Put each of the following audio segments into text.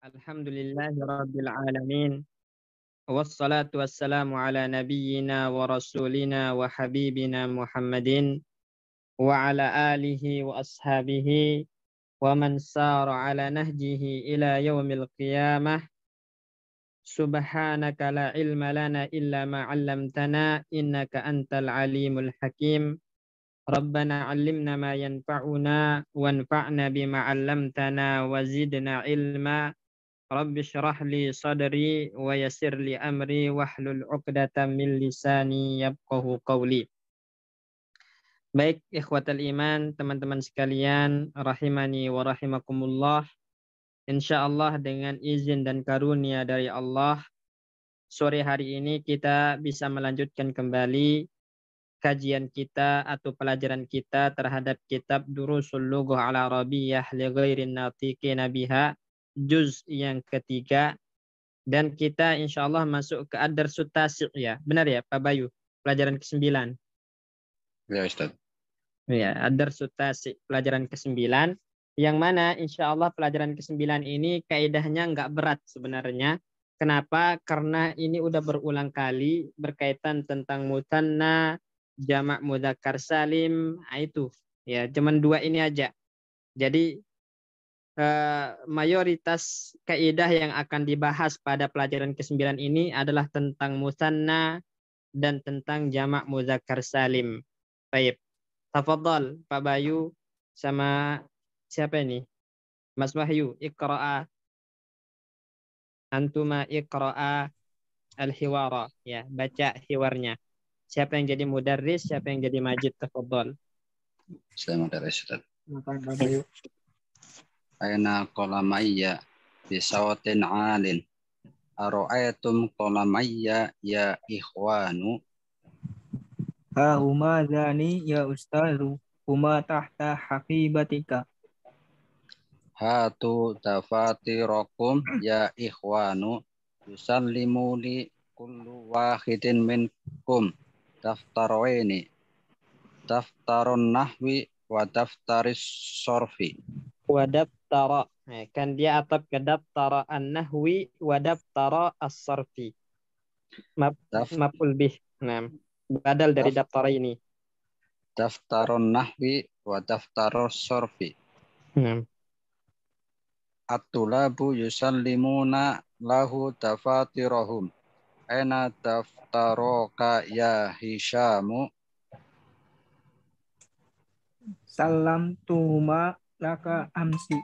Alhamdulillahi Rabbil Alamin. Wassalatu wassalamu ala nabiyyina wa rasulina wa habibina Muhammadin wa ala alihi wa ashabihi wa man sara ala nahjihi ila yaumil qiyamah. Subhanaka la ilma lana illa ma 'allamtana innaka antal alimul hakim. Rabbana 'allimna ma yanfa'una wanfa'na bima 'allamtana wa zidna ilma. Rabbi syrah li sadri wa yassir li amri wahlul 'uqdatam min lisani yafqahu qawli. Baik ikhwatal iman, teman-teman sekalian, rahimani wa rahimakumullah. Insyaallah dengan izin dan karunia dari Allah, sore hari ini kita bisa melanjutkan kembali kajian kita atau pelajaran kita terhadap kitab Durusul Lughah al Arabiyyah li ghairin natiqina biha, juz yang ketiga. Dan kita insya Allah masuk ke ad-darsut tasi' ya. Benar ya Pak Bayu? Pelajaran ke-9. Ya Ustaz. Ya, ad-darsut tasi', pelajaran ke-9. Yang mana insya Allah pelajaran ke-9 ini kaidahnya nggak berat sebenarnya. Kenapa? Karena ini udah berulang kali berkaitan tentang mutanna, jamak mudzakkar salim. Nah, itu. Ya, cuman 2 ini aja. Jadi mayoritas kaidah yang akan dibahas pada pelajaran ke-9 ini adalah tentang musanna dan tentang jamak mudzakkar salim. Baik. Tafadhal Pak Bayu sama siapa ini? Mas Wahyu, iqra'a antuma iqra'a al-hiwara, ya, baca hiwarnya. Siapa yang jadi mudarris, siapa yang jadi majid? Tafadhal. Saya mudarris Ustaz. Pak Bayu. Aina qalamayya bisawatin 'alin. Ara'aytum qalamayya ya ikhwanu. Huma dzani ya ustazu huma tahta haqibatika. Hatu dafatirakum ya ikhwanu. Yusallimu li kullu wahidin minkum daftaraini. Daftarun nahwi wa daftaris sorfi. Wa daftara, kan dia atap ke daftara an-nahwi wa daftara as-sarfi. Maf'ul bih. Nah, badal dari daftara ini. Daftarun nahwi wa daftarus sorfi. At-tulabu yusallimuna lahu dafatirahum. Aina daftaroka ya Hishamu. Salam tuhuma laka amsi.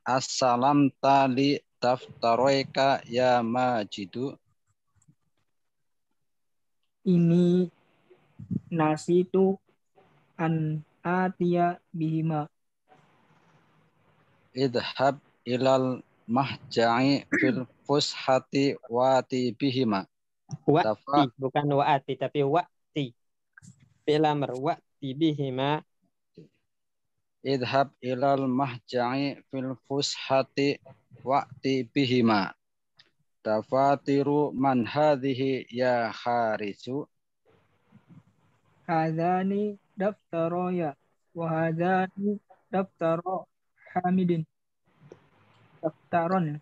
Assalam tali daftaroika ya Majidu. Ini nasi tu an atia bihima. Idhab ilal mahja'i fil fushati wati bihima. Wa'ti, bukan wa'ati tapi wa'ti. Fi'il amr wa'ti bihima. Idhab ilal mahja'i fil fushati wa'ti bihima. Dafatiru man hadhihi ya Harisu. Hadani daftaroya wa hadani daftaro Hamidin. Daftaron.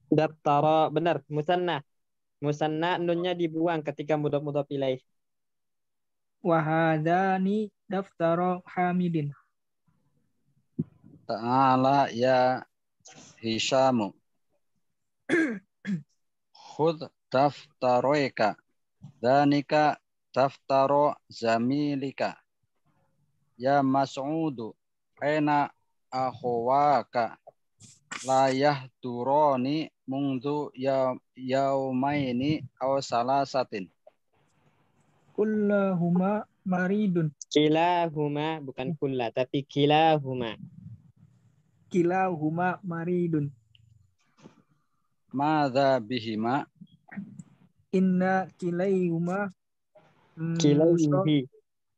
Daftara, benar, musanna. Musanna nunnya dibuang ketika mudhaf ilaih. Wa hadani daftaro Hamidin. Ta'ala ya Hishamu. Khudh daftaroika. Dhanika daftaro zamilika. Ya Mas'udu. Aina akhwaka. La yahdurani mundu yaumaini aw salasatin. Kullahuma maridun. Kilahuma, bukan kulla tapi kilahuma. Kilahuma maridun. Madza bihima. Inna kilayhuma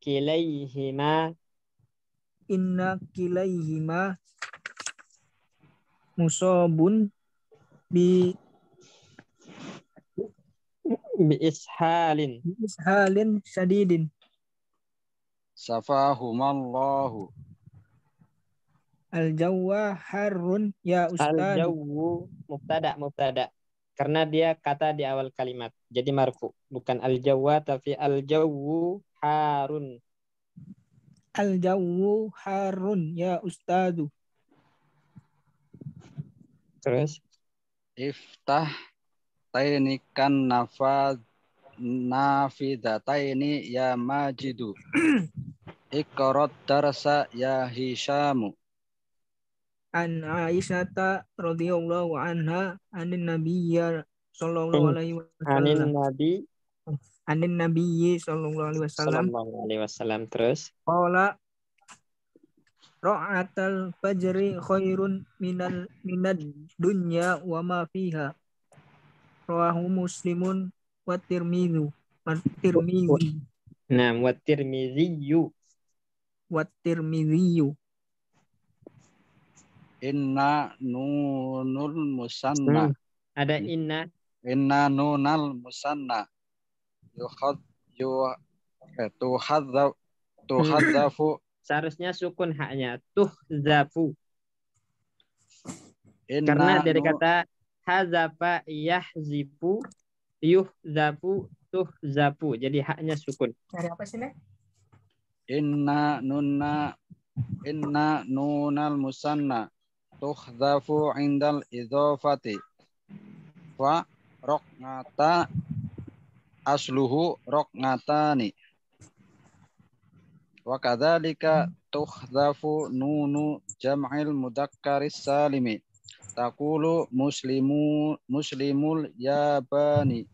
Kilayhima. Inna kilayhima musobun bi ishalin syadidin. Safahumallahu. Al-jawwa harun ya ustadu. Al-jawwu mubtada. Karena dia kata di awal kalimat. Jadi marfu. Bukan al-jawwa tapi al-jawwu harun. Al-jawwu harun ya ustadu. Terus Iftah tainikan nafidataini ya majidu. Iqrot darsa ya Hishamu. An Aisyata radhiyallahu anha anin nabiyya sallallahu alaihi wasallam. Anin nabiyyi sallallahu alaihi wasallam. Sallallahu alaihi wasallam. Terus Qala ra'atal fajri khairun minad dunya wa ma fiha. Rawahu Muslimun wa Tirmidzi. nah, wa Tirmidzi. Inna nunul musanna. Ada inna. Inna nunal musanna. Tuhadzafu. Seharusnya sukun haknya. Tuhzafu. Inna Karena dari kata hazafa yahzifu yuhzafu tuhzafu. Jadi haknya sukun. Cari apa sih, Nek? Inna nunal musanna tuhzafu indal idhofati wa rokngata asluhu rokngatani wa kadzalika tuhzafu nunu jam'il mudakkaris salimi taqulu muslimul yabani.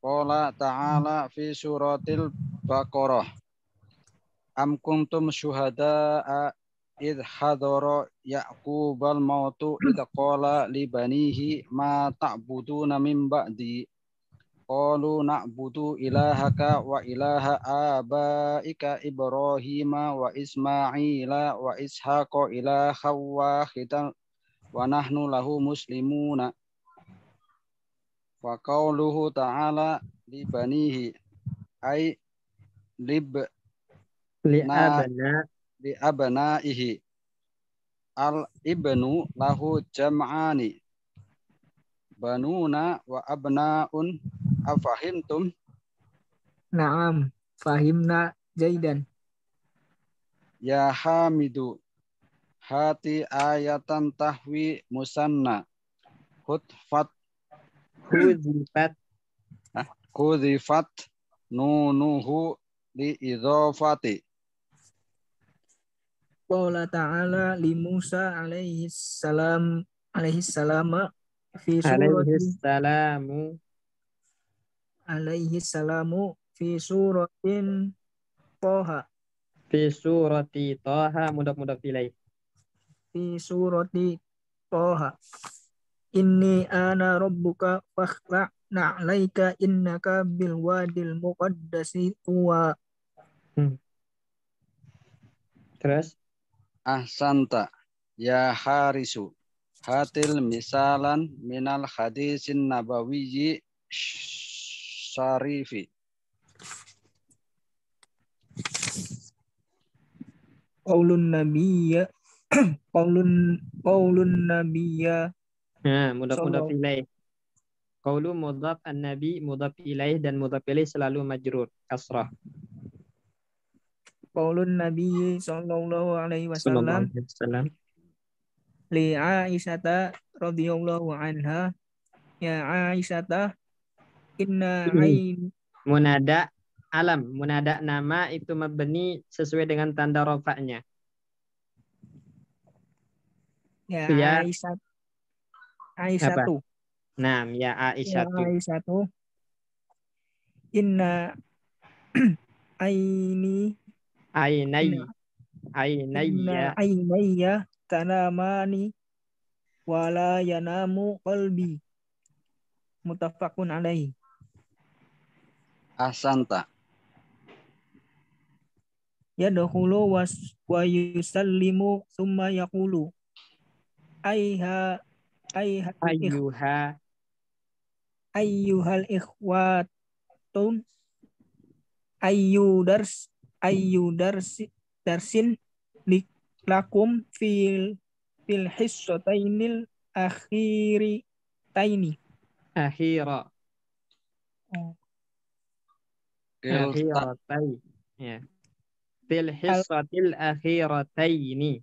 Qala ta'ala fi suratil Baqarah. Am kuntum syuhada'a idh hadara Ya'qubal mautu idh qala li banihi ma ta'buduna min ba'di. Qalu na'budu ilahaka wa ilaha abaika Ibrahima wa Ismaila wa Ishaqa ilaha wahidan wa nahnu lahu muslimuna. Wa qauluhu ta'ala li banihi ay li abnaihi al ibnu lahu jam'ani banuna wa abnaun afahimtum. Naam, fahimna jaidan. Ya hamidu hati ayatan tahwi musanna Hudhifat nunuhu li idhofati. Qala ta'ala li Musa alaihi salam fi suratin Toha. Fi surati Toha mudhaf ilaih. Fi surati Toha. Inni ana rabbuka fakhla'na 'alaika innaka bil wadil muqaddasi tuwa. Terus Ahsanta ya harisu hatil misalan minal hadisin nabawiyyi syarifi. Qaulun nabiyya nah, mudhaf ilaih. Qaulu mudhaf an-nabi mudhaf ilaih dan mudhaf ilaih selalu majrur kasrah. Qaulun nabi sallallahu alaihi wasallam li Aisyata radhiyallahu anha ya Aisyata inna ain munada alam, munada nama itu mabni sesuai dengan tanda rafa'nya. Ya Aisyatu. Nah, ya Aisyatu. Ya Aisyatu. Inna ainayya tanamani wala yanamu qalbi. Muttafaqun alaihi. Ahsanta. Yadkhulu wa yusallimu thumma yaqulu ayyuhal ikhwatun ayyu darsin lakum fil hissatainil akhiritaini. Akhira. Oh. Kilta Akhiratai. Ya. Fil Al hissatil akhirataini.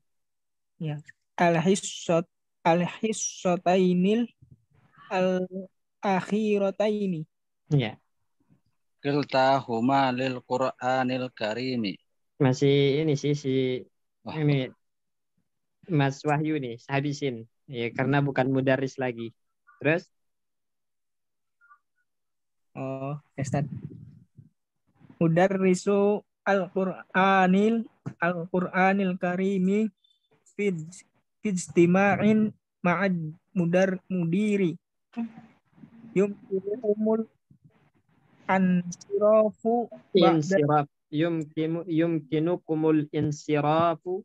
ya al hissatainil al akhirataini. Ya. Kiltahuma lil Qur'anil Karimi. Masih ini sih Wah, ini Mas Wahyu nih, habisin. Ya, karena bukan mudaris lagi. Terus Oh, Ustaz. Mudarrisu Al-Qur'anil Karimi fijtima'in ma'ad mudiri yumkinuhumul ansirafu ba'da insiraf yumkinukumul insirafu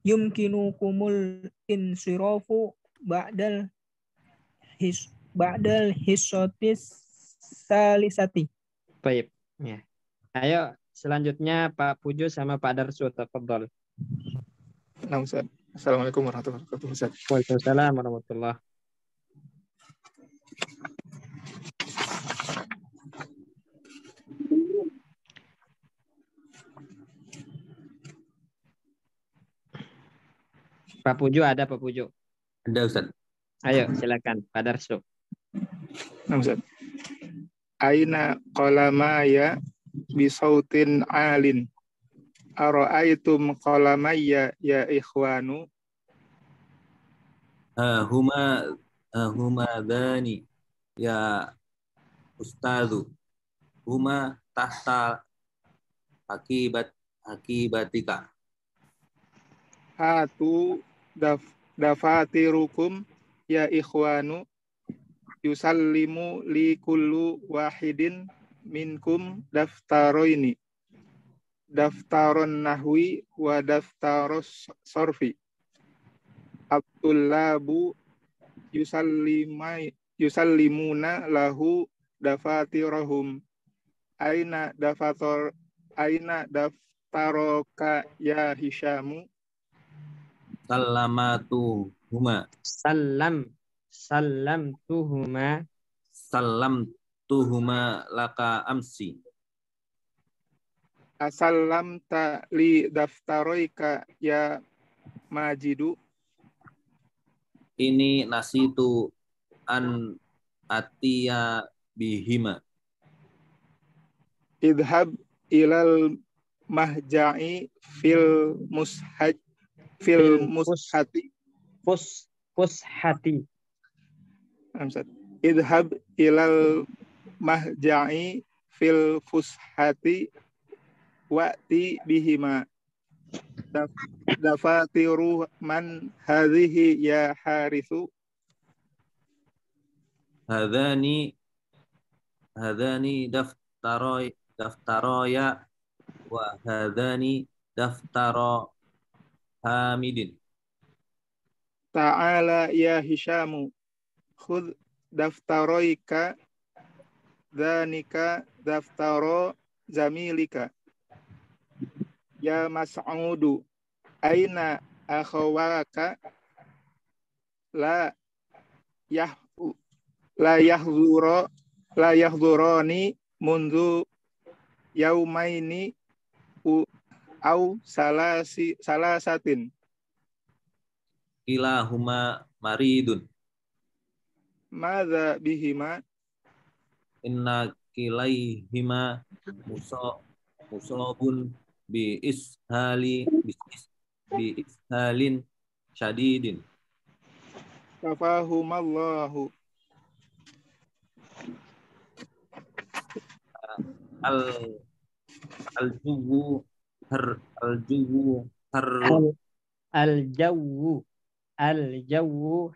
yumkinukumul insirafu ba'dal hissotis salisati. baik. Ya. Ayo selanjutnya Pak Pujo sama Pak Darsu, tafadhol. Nah, Ustaz. Assalamualaikum warahmatullahi wabarakatuh, Ustaz. Waalaikumsalam warahmatullahi. Pak Pujo ada Pak Pujo. Ada Ustaz. Ayo silakan Pak Darsu. Nah, Ustaz. Aina qalamaya bisautin alin. Ara'aitum qalamaya ya ikhwanu. Huma dhani ya ustadzu. Huma tahta akibatika. Hatu dafatirukum ya ikhwanu. Yusallimu li kullu wahidin minkum daftaroini. Daftaron nahwi wa daftaros sorfi. Abdullabu yusallimuna lahu dafatirahum. Aina daftaroka ya Hishamu. Salamatuhuma. Salamtuhuma laka amsi. Asallamta li daftaroika ya Majidu. Ini nasitu an atiya bihima. Idhab ilal mahja'i fil mushati. Fushati. Idhab ilal mahja'i fil fushati wa'ti bihima. Dafatiru man hadhihi ya Harithu. Hadani daftaroya wa hadani daftaro Hamidin. Ta'ala ya Hishamu. Khudh daftaroika dhanika daftaro zamilika. Ya Mas'udu, aina akhawaka la yahdurani mundu yaumaini au salasatin. Ilahuma maridun. Madza bihima. Inna kilaihima musobun bi ishalin syadidin. Kafahumallahu. Al-jawu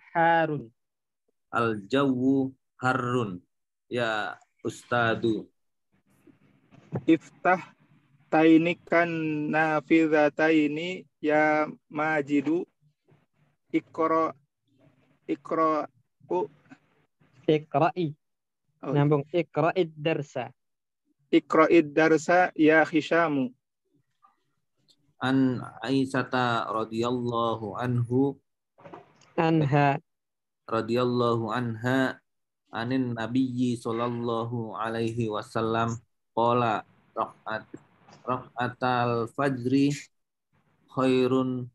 harun. Al-jawu harun ya ustadu. Iftah tainikan nafidhataini ya Majidu. Iqra'i. Nyambung iqra'id darsa. Iqra'id darsa ya Hishamu. An Aisyata Anha. radhiyallahu anha anin nabiyyi sallallahu alaihi wasallam qala raqatal fajri khairum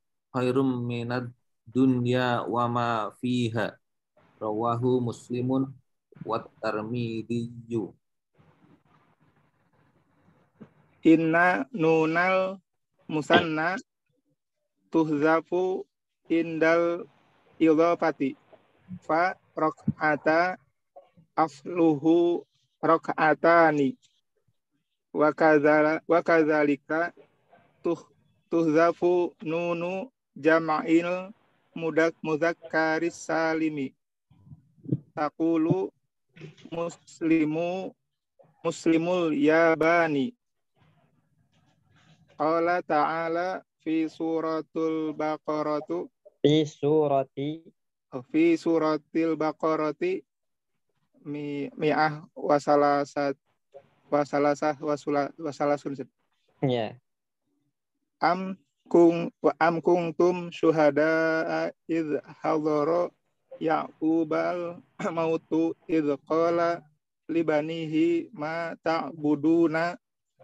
minad dunya wa ma fiha rawahu muslimun wa tirmidzi. Inna nunal musanna tuhzafu indal idhafati fa raq'ata afluhu raq'atani wa kadzalika tuhzafu nunu jam'il mudzakkari salimi taqulu muslimul yabani. Qala ta'ala fi suratul baqaratu fi suratil baqarati mi'ah wasalasah wasalasun. Ya. Am kuntum syuhada idh hadara ya'ubal mautu idh qala libanihi ma ta'buduna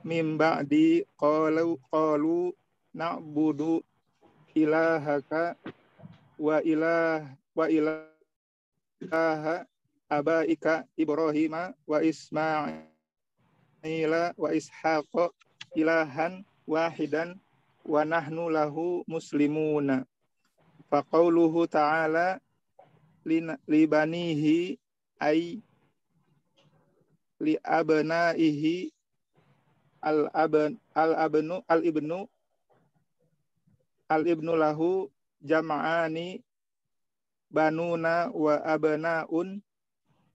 min ba'di qalu na'budu ilahaka wa ilaha abaika Ibrahima wa Ismaila wa Ishaqa ilahan wahidan wa nahnu lahu muslimuna. Fa qauluhu ta'ala libanihi ay li abnaihi al-ibnu lahu jam'ani banuna wa abnaun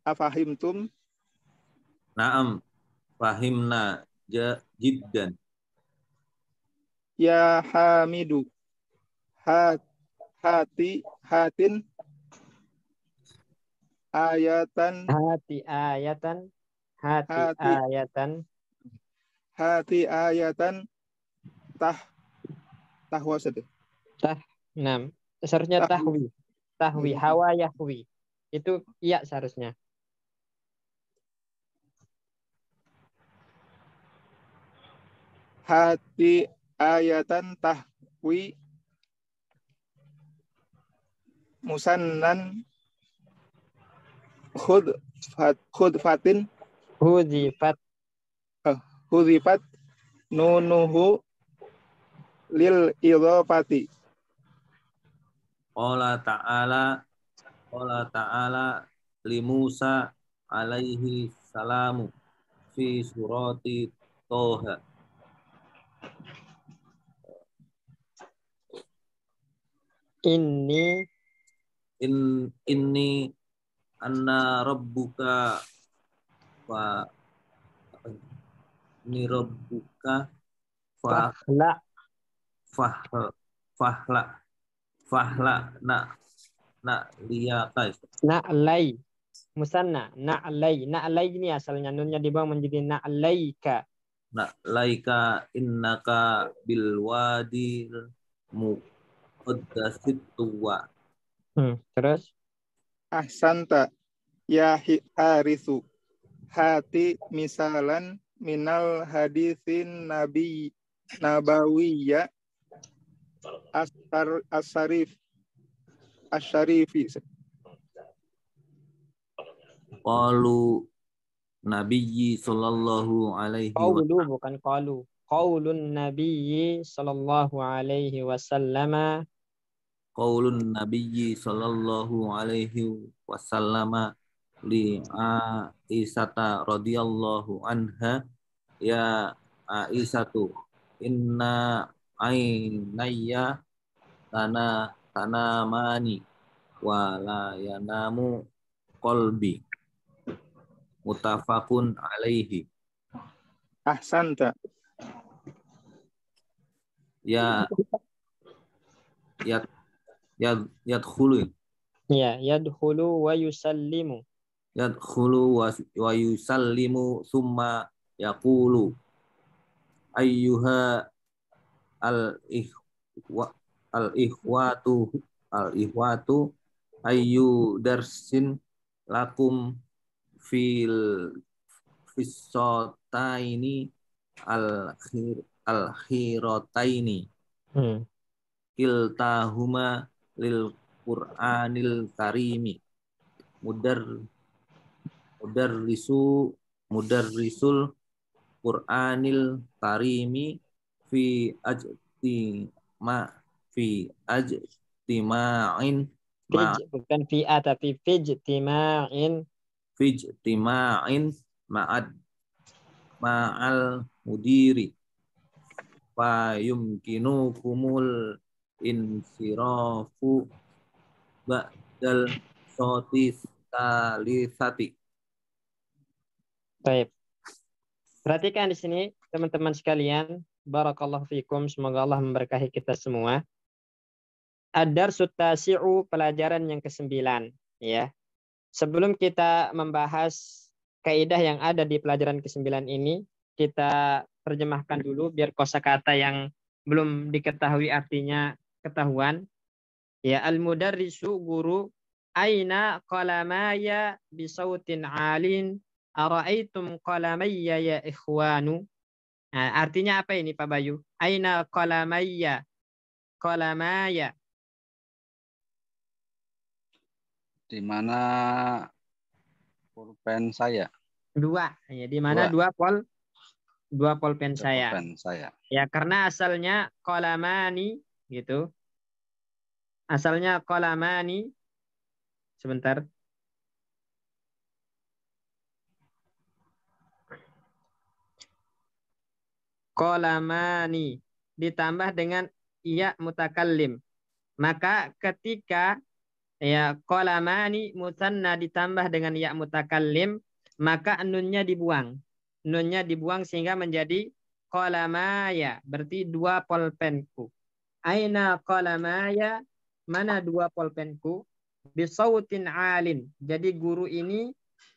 afahimtum. Naam, fahimna jiddan. Ya hamidu hatin ayatan hati ayatan tahwasad. Nam. Seharusnya tahwi hawa yahwi. Itu iya seharusnya. Hati ayatan tahwi musannan khudfatin hudifat nunuhu lil idhafati. Qala ta'ala li Musa alaihi salamu fi surati Toha. Inni anna rabbuka fa ni rabbuka fahla na liyaka. Na'lai musanna na'lai ini asalnya nunnya di bawah menjadi na'laika Innaka bil wadil muqaddasit tuwa. Terus Ahsanta ya harisu hati misalan minal hadithin nabawiyya asyarifi. Qalu nabiyyi sallallahu alaihi qaulu bukan qalu. Qaulun nabiyyi sallallahu alaihi wasallam. Qaulun nabiyyi sallallahu alaihi wasallam li Aisyata radhiyallahu anha ya Aisyatu inna ainayya tanamani wa la yanamu qalbi. Muttafaqun alaihi. Ahsanta yadkhulu Yadkhulu wa yusallimu. Yadkhulu wa yusallimu thumma yaqulu al-ikhwatu ayu darsin lakum fil fisotaini al-khirataini kiltahuma lil Qur'anil karimi mudarrisul Qur'anil karimi fi ajtima'in Bukan fi'a tapi fijtima'in. Ma'al mudiri fa yumkinukumul insirafu ba'dal sotis talisati. Baik. Perhatikan di sini teman-teman sekalian, barakallahu fikum, semoga Allah memberkahi kita semua. Ad-darsut tasi'u, pelajaran yang ke-9, ya. Sebelum kita membahas kaidah yang ada di pelajaran ke-9 ini, kita terjemahkan dulu biar kosakata yang belum diketahui artinya ketahuan. Ya, al-mudarrisu, guru, aina qalamaya bisautin alin ara'aitum qalamayya ya ikhwanu. Nah, artinya apa ini Pak Bayu? Aina qalamayya? Qalamaya. Di mana pulpen saya? 2. Ya, di mana 2 pulpen saya. Pulpen saya. Ya, karena asalnya qalamani gitu. Asalnya qalamani. Sebentar. Qalamani ditambah dengan ya mutakallim. Maka ketika ya qalamani musanna ditambah dengan ya mutakallim, maka nunnya dibuang. Nunnya dibuang sehingga menjadi qalamaya, berarti 2 pulpenku. Aina qalamaya, mana 2 pulpenku? Bisautin alin. Jadi guru ini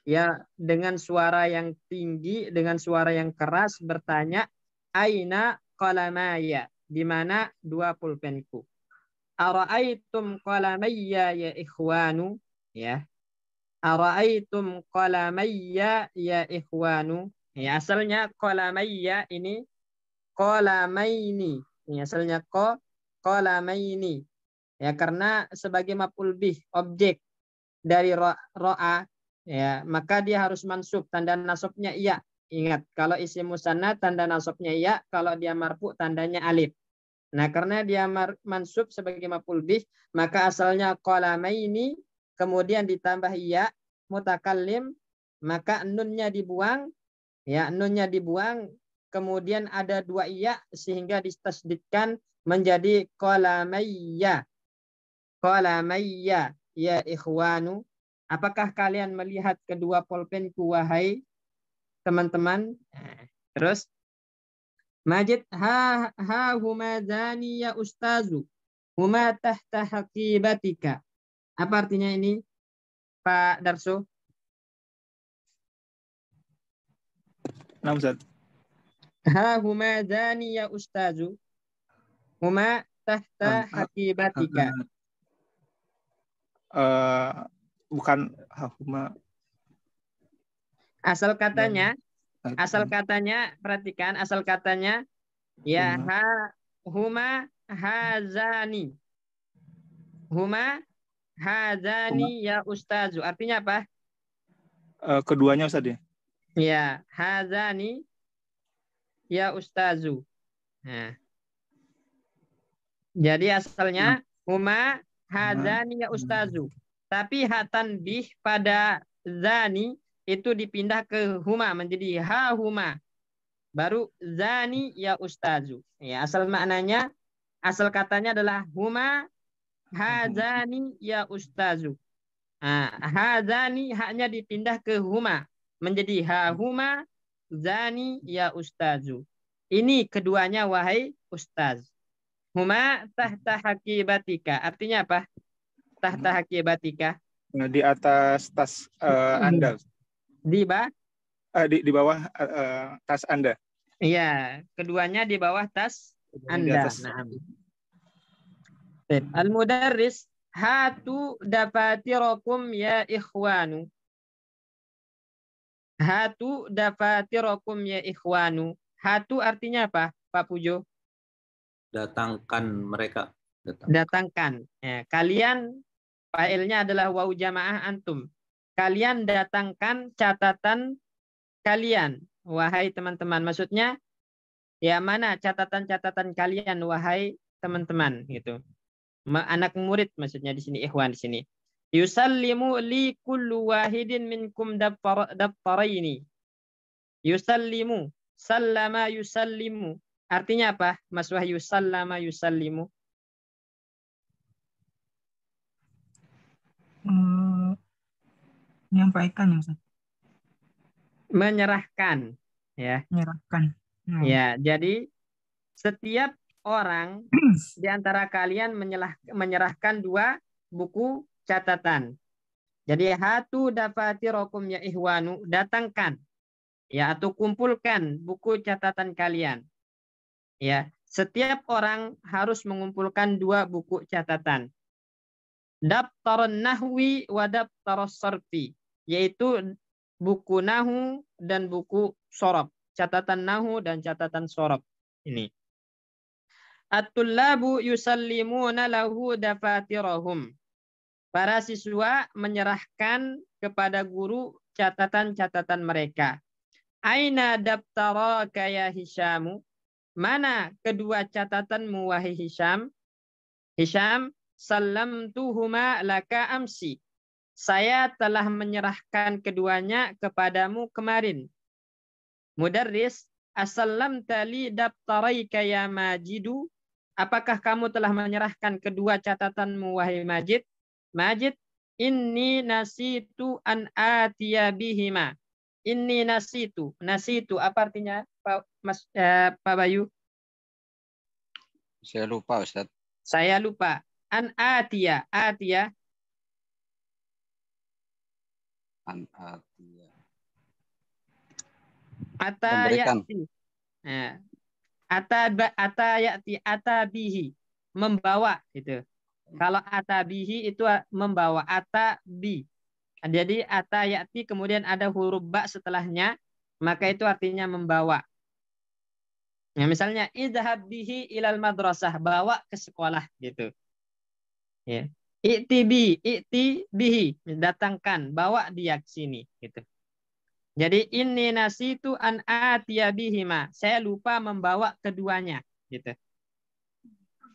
ya dengan suara yang tinggi, dengan suara yang keras bertanya, aina qalamaya, di mana 2 pulpenku? Ara'aitum qalamayya ya ikhwanu, ya. Ara'aitum qalamayya ya ikhwanu. Ya, asalnya qalamayya ini qalamaini. Ya, asalnya qalamaini. Ya, karena sebagai maf'ul bih, objek dari ro'a, ya, maka dia harus mansub, tanda nasabnya iya. Ingat, kalau isim musanna tanda nasabnya iya, kalau dia marfu tandanya alif. Nah, karena dia mansub sebagai maf'ul bih, maka asalnya qalamaini, kemudian ditambah iya mutakallim, maka nunnya dibuang, ya, nunnya dibuang, kemudian ada 2 iya sehingga ditasdidkan menjadi qalamayya. Qalamayya ya ikhwanu. Apakah kalian melihat kedua pulpenku wahai teman-teman? Terus Majid ha huma zani ya ustazu huma tahta haqibatika. Apa artinya ini Pak Darso? Nah, Ustaz. Ha huma zani ya ustazu huma tahta haqibatika. Bukan huma. Asal katanya perhatikan asal katanya ya huma hazani. Huma hazani ya ustazu. Artinya apa? Keduanya Ustaz ya. Ya, hazani ya ustazu. Nah. Jadi asalnya huma hazani ya ustazu. Tapi hatan bih pada zani itu dipindah ke huma menjadi ha huma. Baru zani ya ustazu. Ya, asal maknanya, asal katanya adalah huma hazani ya ustazu. Nah, hazani haknya dipindah ke huma menjadi ha huma zani ya ustazu. Ini keduanya wahai ustaz. Huma tahta haqibatika. Artinya apa? Tahta haqibatika. Di atas tas Anda. Di bawah tas Anda. Iya, keduanya di bawah tas Yang di Anda. atas. Naam. Al-mudarris, hatu dafatirakum ya ikhwanu. Hatu dafatirakum ya ikhwanu. Hatu artinya apa, Pak Pujo? Datangkan mereka. Datangkan. Ya, kalian, failnya adalah wau jamaah antum. Kalian datangkan catatan kalian, wahai teman-teman. Maksudnya, ya mana catatan-catatan kalian, wahai teman-teman, gitu. Anak murid maksudnya di sini, ikhwan di sini. Yusallimu li kullu wahidin minkum daftaraini. Yusallimu, sallama yusallimu. Artinya apa? Mas Wahyu, sallama yusallimu. Menyampaikan ya Ustaz. Menyerahkan, ya. Menyerahkan. Ya, jadi setiap orang di antara kalian menyerahkan 2 buku catatan. Jadi hatu dafatirakum ya ihwanu, datangkan ya atau kumpulkan buku catatan kalian. Ya, setiap orang harus mengumpulkan 2 buku catatan. Daftarun nahwi wa daftarus sarfi, yaitu buku nahu dan buku sorob, catatan nahu dan catatan sorob. Ini. At-tullabu yusallimuna lahu dafatirahum. Para siswa menyerahkan kepada guru catatan-catatan mereka. Aina daftaraka ya Hisyamu? Mana kedua catatanmu wahai Hisyam? Hisyam, sallamtuhuma laka amsi. Saya telah menyerahkan keduanya kepadamu kemarin. Mudarris, asallamta li daftaraika ya Majidu? Apakah kamu telah menyerahkan kedua catatanmu wahai Majid? Majid, inni nasitu an atiya bihima. Inni nasitu. Nasitu apa artinya Pak Bayu? Saya lupa, Ustaz. Saya lupa. An atiya. Atiya. An atiya. Atayati. Nah, atayati, atabihi. Membawa gitu. Kalau atabihi itu membawa, atabi. Jadi atayati kemudian ada huruf ba setelahnya, maka itu artinya membawa. Ya, misalnya idhab bihi ilal madrasah, bawa ke sekolah gitu. Ya. I'ti bihi, datangkan, bawa dia ke sini gitu. Jadi inni nasitu an atiya bihima, saya lupa membawa keduanya gitu.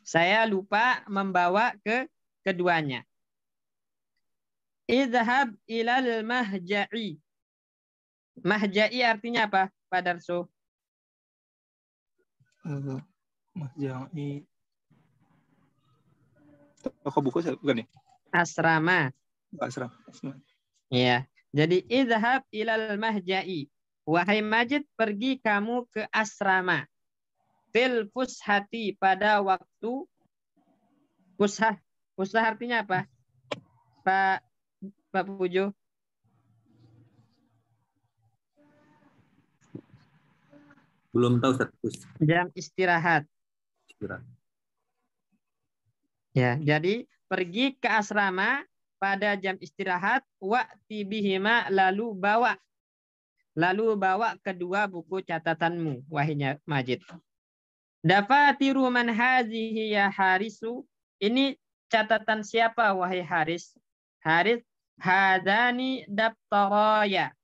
Saya lupa membawa keduanya. Idhab ilal mahja'i. Mahja'i artinya apa, Pak Darso? Mahja'i. Toko buku bukan nih? Asrama. Asrama. Ya. Jadi idhab ilal mahja'i. Wahai Majid, pergi kamu ke asrama. Fil fushati, pada waktu fushah. Fushah artinya apa? Pak Pujo. Belum tahu satu. Jam istirahat. Ya, jadi pergi ke asrama pada jam istirahat, wa'ti bihima, lalu bawa kedua buku catatanmu, wahai Majid. Dafatiru man hazihi ya Harisu. Ini catatan siapa wahai Haris? Haris, hadani daftaraya.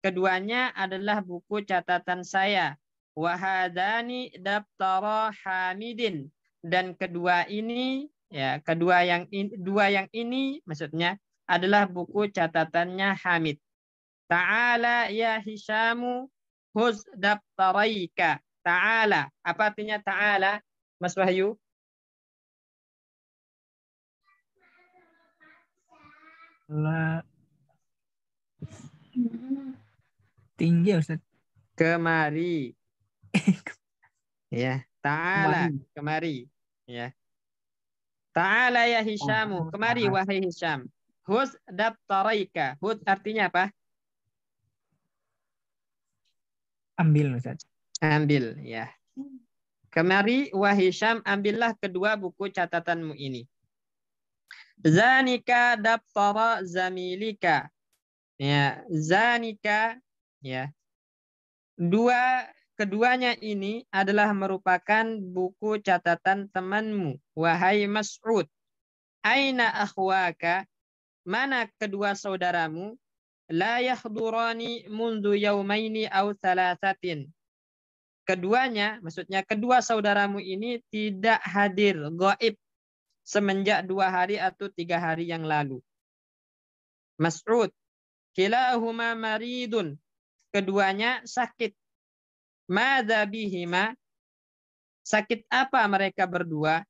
Keduanya adalah buku catatan saya. Wahadani daftara Hamidin. Dan kedua ini, ya, dua yang ini maksudnya adalah buku catatannya Hamid. Ta'ala ya Hisyamu huz daftaraika. Ta'ala. Apa artinya ta'ala, Mas Wahyu? Tinggi ya Ustaz. Kemari. Ya, ta'ala, kemari. Ya. Ta'ala ya Hisyamu, kemari wahai Hisyam. Huz daftaraika. Huz artinya apa? Ambil Ustaz. Ambil, ya. Kemari wahai Hisham, ambillah kedua buku catatanmu ini. Zanika daftara zamilika. Ya, zanika ya. Keduanya ini adalah merupakan buku catatan temanmu, wahai Mas'ud. Aina akhwaka? Mana kedua saudaramu? La yahdurani mundu yaumaini aw thalathatin. Keduanya, maksudnya kedua saudaramu ini tidak hadir, gaib, semenjak 2 hari atau 3 hari yang lalu. Mas'ud, kilahuma maridun. Keduanya sakit. Madza bihima? Sakit apa mereka berdua?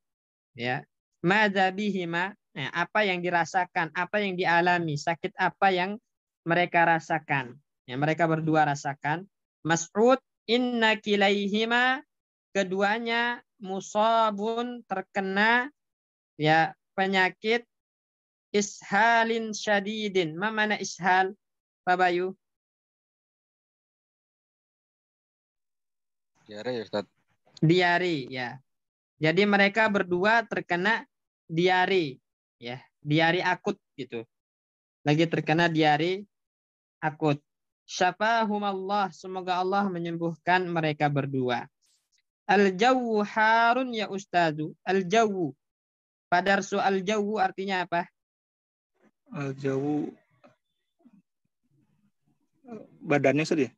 Ya. Madza bihima? Nah, apa yang dirasakan, apa yang dialami, sakit apa yang mereka rasakan? Ya, mereka berdua rasakan. Mas'ud, inna kilaihima, keduanya musabun, terkena ya penyakit ishalin syadidin. Ma mana ishal, Pak Bayu? Diare ya Ustaz. Diare ya. Jadi mereka berdua terkena diare ya, diare akut gitu. Lagi terkena diare akut. Syafahumallah, semoga Allah menyembuhkan mereka berdua. Al-jawu harun ya ustazu. Al-jawu. Padarsu al-jawu artinya apa? Jauh badannya sedih.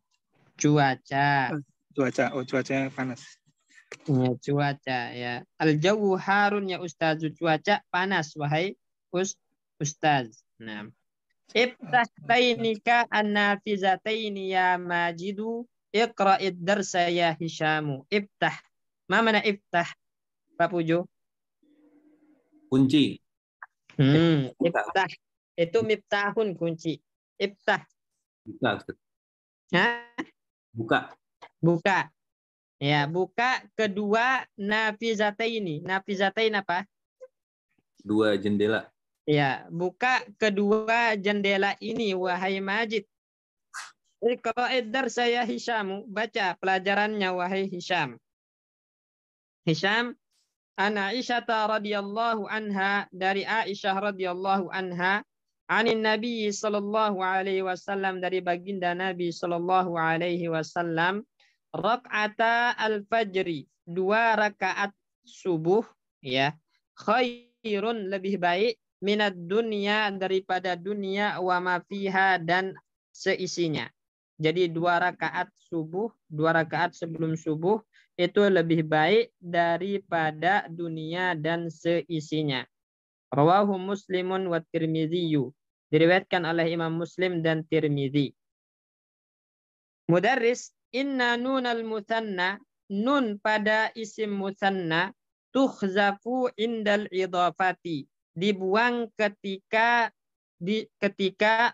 Cuaca. Cuaca, cuacanya panas. Ya, cuaca ya. Al-jawu harun ya ustazu, cuaca panas wahai ustaz. Nah. Iftah tainika an-nafizataini ya Majidu, iqra'id darsa ya Hishamu. Iftah. Ma mana iftah? Pak Pujo. Kunci. Iftah. Itu miftahun, kunci. Iftah. Buka, Ustaz. Hah? Buka. Buka. Ya, buka kedua nafizataini. Nafizatain apa? 2 jendela. Ya, buka kedua jendela ini wahai Majid. Iqra'id darsa ya Hishamu, baca pelajarannya wahai Hisham. Hisham, an Aisyah radhiyallahu anha, dari Aisyah radhiyallahu anha, anin Nabi sallallahu alaihi wasallam, dari baginda Nabi sallallahu alaihi wasallam, rakaata al-fajri, 2 rakaat subuh ya, khairun, lebih baik, minad dunya, daripada dunia, wa ma fiha, dan seisinya. Jadi 2 rakaat subuh, 2 rakaat sebelum subuh itu lebih baik daripada dunia dan seisinya. Rawahu Muslimun wa Tirmidzi. Diriwayatkan oleh Imam Muslim dan Tirmidzi. Mudarris, inna nunal muthanna, nun pada isim muthanna, tukhzafu indal idhafati, dibuang ketika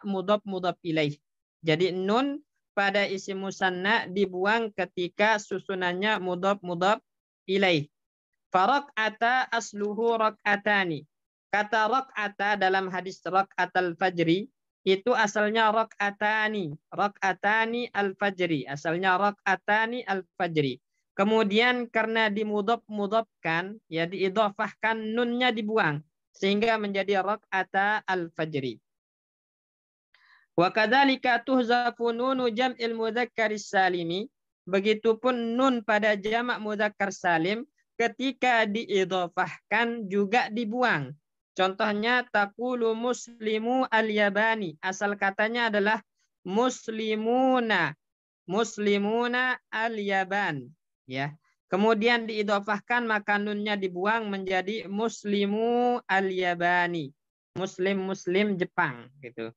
mudhaf ilaih. Jadi nun pada isim musanna dibuang ketika susunannya mudhaf ilaih. Farak'ata asluhu rak'atani. Kata rak'ata dalam hadis rak'atal fajri itu asalnya rak'atani. Rak'atani al-fajri. Asalnya rak'atani al-fajri. Kemudian karena dimudhaf-mudhafkan, ya diidhafahkan, nunnya dibuang sehingga menjadi rak'ata al-fajri. Wa kadzalika tuhzafu nunu jam'il mudzakkaris salimi. Begitupun nun pada jamak mudzakkar salim ketika diidhafahkan juga dibuang. Contohnya taqulu muslimu al-yabani. Asal katanya adalah muslimuna. Muslimuna al-yaban, ya. Kemudian diidhafahkan maka nunnya dibuang menjadi muslimu al-yabani. Muslim Jepang gitu.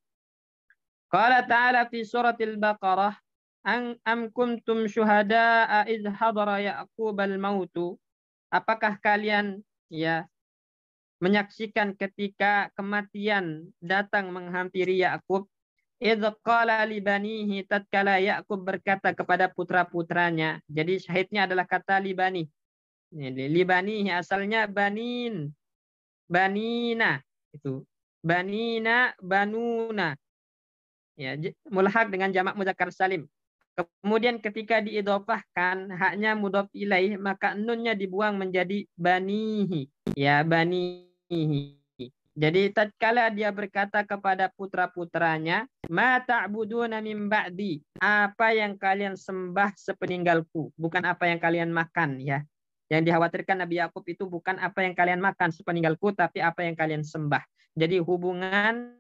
Qala ta'ala fi suratil Baqarah, am kuntum syuhada'a idh hadara Ya'qubal mautu. Apakah kalian ya menyaksikan ketika kematian datang menghampiri Ya'qub? Idh qala li banihi, tatkala Ya'qub berkata kepada putra-putranya. Jadi syahidnya adalah kata li bani. Li banihi asalnya banin. Banina itu. Banina, banuna. Ya, mulhaq dengan jamak mudzakkar salim. Kemudian ketika diidhofahkan haknya mudhof ilaih, maka nunnya dibuang menjadi banihi. Ya, banihi. Jadi tatkala dia berkata kepada putra-putranya, "Ma ta'buduna min ba'di?" Apa yang kalian sembah sepeninggalku, bukan apa yang kalian makan, ya. Yang dikhawatirkan Nabi Yakub itu bukan apa yang kalian makan sepeninggalku, tapi apa yang kalian sembah. Jadi hubungan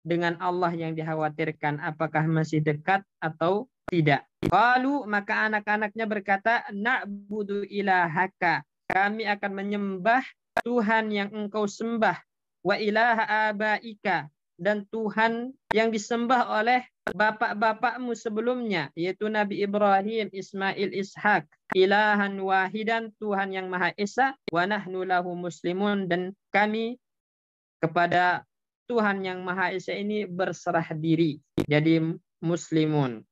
dengan Allah yang dikhawatirkan apakah masih dekat atau tidak. Qalu, maka anak-anaknya berkata, "Na'budu ilahaka." Kami akan menyembah Tuhan yang engkau sembah, wa ilaha abaika, dan Tuhan yang disembah oleh bapak-bapakmu sebelumnya, yaitu Nabi Ibrahim, Ismail, Ishak, ilahan wahidan, Tuhan yang Maha Esa, wa nahnu lahu muslimun, dan kami kepada Tuhan yang Maha Esa ini berserah diri, jadi muslimun.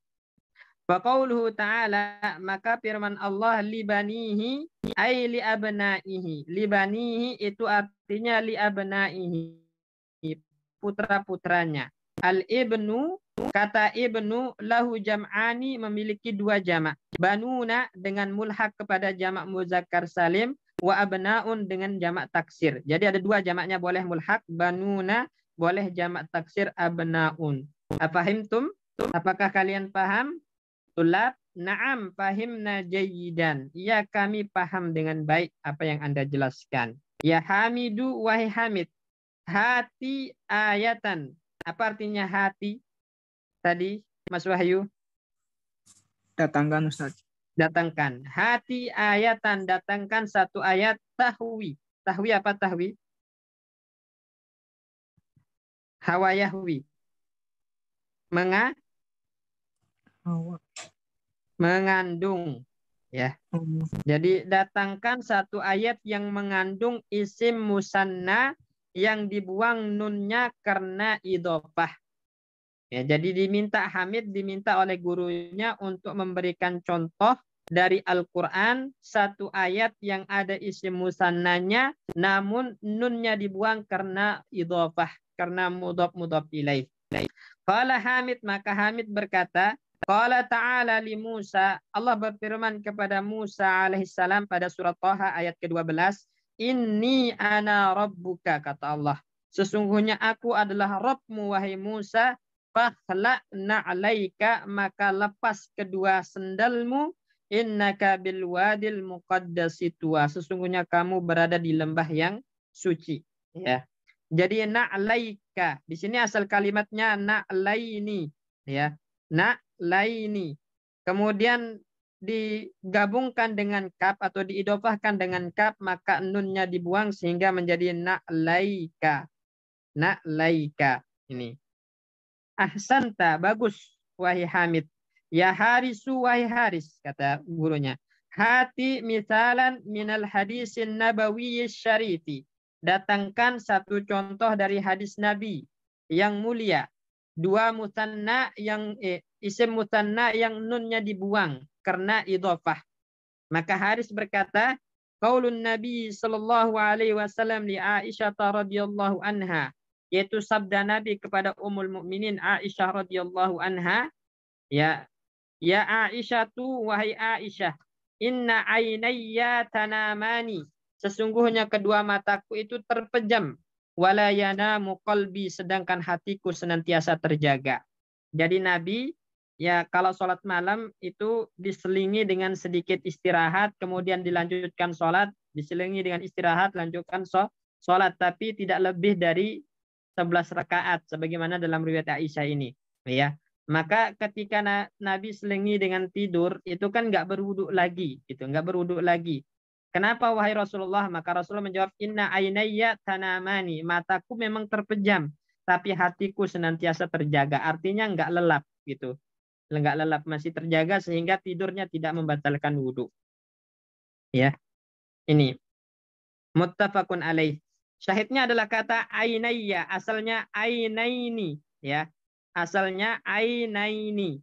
Faqauluhu ta'ala, maka firman Allah, libanihi ay li abnaihi. Libanihi itu artinya li abnaihi, putra-putranya. Al-ibnu, kata ibnu, lahu jam'ani, memiliki dua jamak. Banuna dengan mulhak kepada jamak muzakkar salim, wa abnaun dengan jamak taksir. Jadi ada dua jamaknya, boleh mulhak banuna, boleh jamak taksir abnaun. Afahimtum? Apakah kalian paham? Tulab, na'am, fahimna jayyidan. Ya, kami paham dengan baik apa yang Anda jelaskan. Ya Hamidu, wahai Hamid. Hati ayatan. Apa artinya hati? Tadi, Mas Wahyu. Datangkan Ustaz. Datangkan. Hati ayatan, datangkan satu ayat tahwi. Tahwi apa tahwi? Hawayahwi. Mengandung, ya. Jadi datangkan satu ayat yang mengandung isim musanna yang dibuang nunnya karena idhofah. Ya, jadi Hamid diminta oleh gurunya untuk memberikan contoh dari Al-Quran satu ayat yang ada isim musannanya namun nunnya dibuang karena idhofah, karena mudhof ilaih. Qala Hamid, maka Hamid berkata, qala ta'ala li Musa, Allah berfirman kepada Musa alaihissalam pada surat Thaha ayat ke-12, inni ana rabbuka, kata Allah, sesungguhnya aku adalah Rabbmu wahai Musa, fakhla'na 'alaika, maka lepas kedua sendalmu, innaka bil wadil muqaddasi tuwa, sesungguhnya kamu berada di lembah yang suci, ya. Jadi na'laika, di sini asal kalimatnya na'laini, ya. Na'laini. Kemudian digabungkan dengan kaf atau diidhofahkan dengan kaf, maka nunnya dibuang sehingga menjadi na'laika. Na'laika. Ini. Ahsanta, bagus wahai Hamid. Ya Harisu, wahai Haris, kata gurunya. Hati misalan minal hadisin nabawiyyi syarifi. Datangkan satu contoh dari hadis Nabi yang mulia. Dua musanna yang isim musanna yang nunnya dibuang karena idhofah. Maka Haris berkata, qaulun Nabi sallallahu alaihi wasallam li Aisyah radhiyallahu anha, yaitu sabda Nabi kepada Ummul Mukminin Aisyah radhiyallahu anha, ya Aisyah tu, wahai Aisyah, inna ainayya tanamani, sesungguhnya kedua mataku itu terpejam, wala yanamu qalbi, sedangkan hatiku senantiasa terjaga. Jadi Nabi, ya kalau sholat malam itu diselingi dengan sedikit istirahat, kemudian dilanjutkan sholat, diselingi dengan istirahat, lanjutkan sholat, tapi tidak lebih dari 11 rakaat, sebagaimana dalam riwayat Aisyah ini, ya. Maka ketika Nabi selingi dengan tidur, itu kan nggak berwuduk lagi, gitu, nggak berwuduk lagi. Kenapa wahai Rasulullah? Maka Rasulullah menjawab, inna ainayya tanamani, mataku memang terpejam, tapi hatiku senantiasa terjaga. Artinya nggak lelap, gitu, nggak lelap, masih terjaga sehingga tidurnya tidak membatalkan wudhu. Ya, ini muttafaqun alaih. Syahidnya adalah kata ainayya, asalnya ainaini, ya. Asalnya ainaini.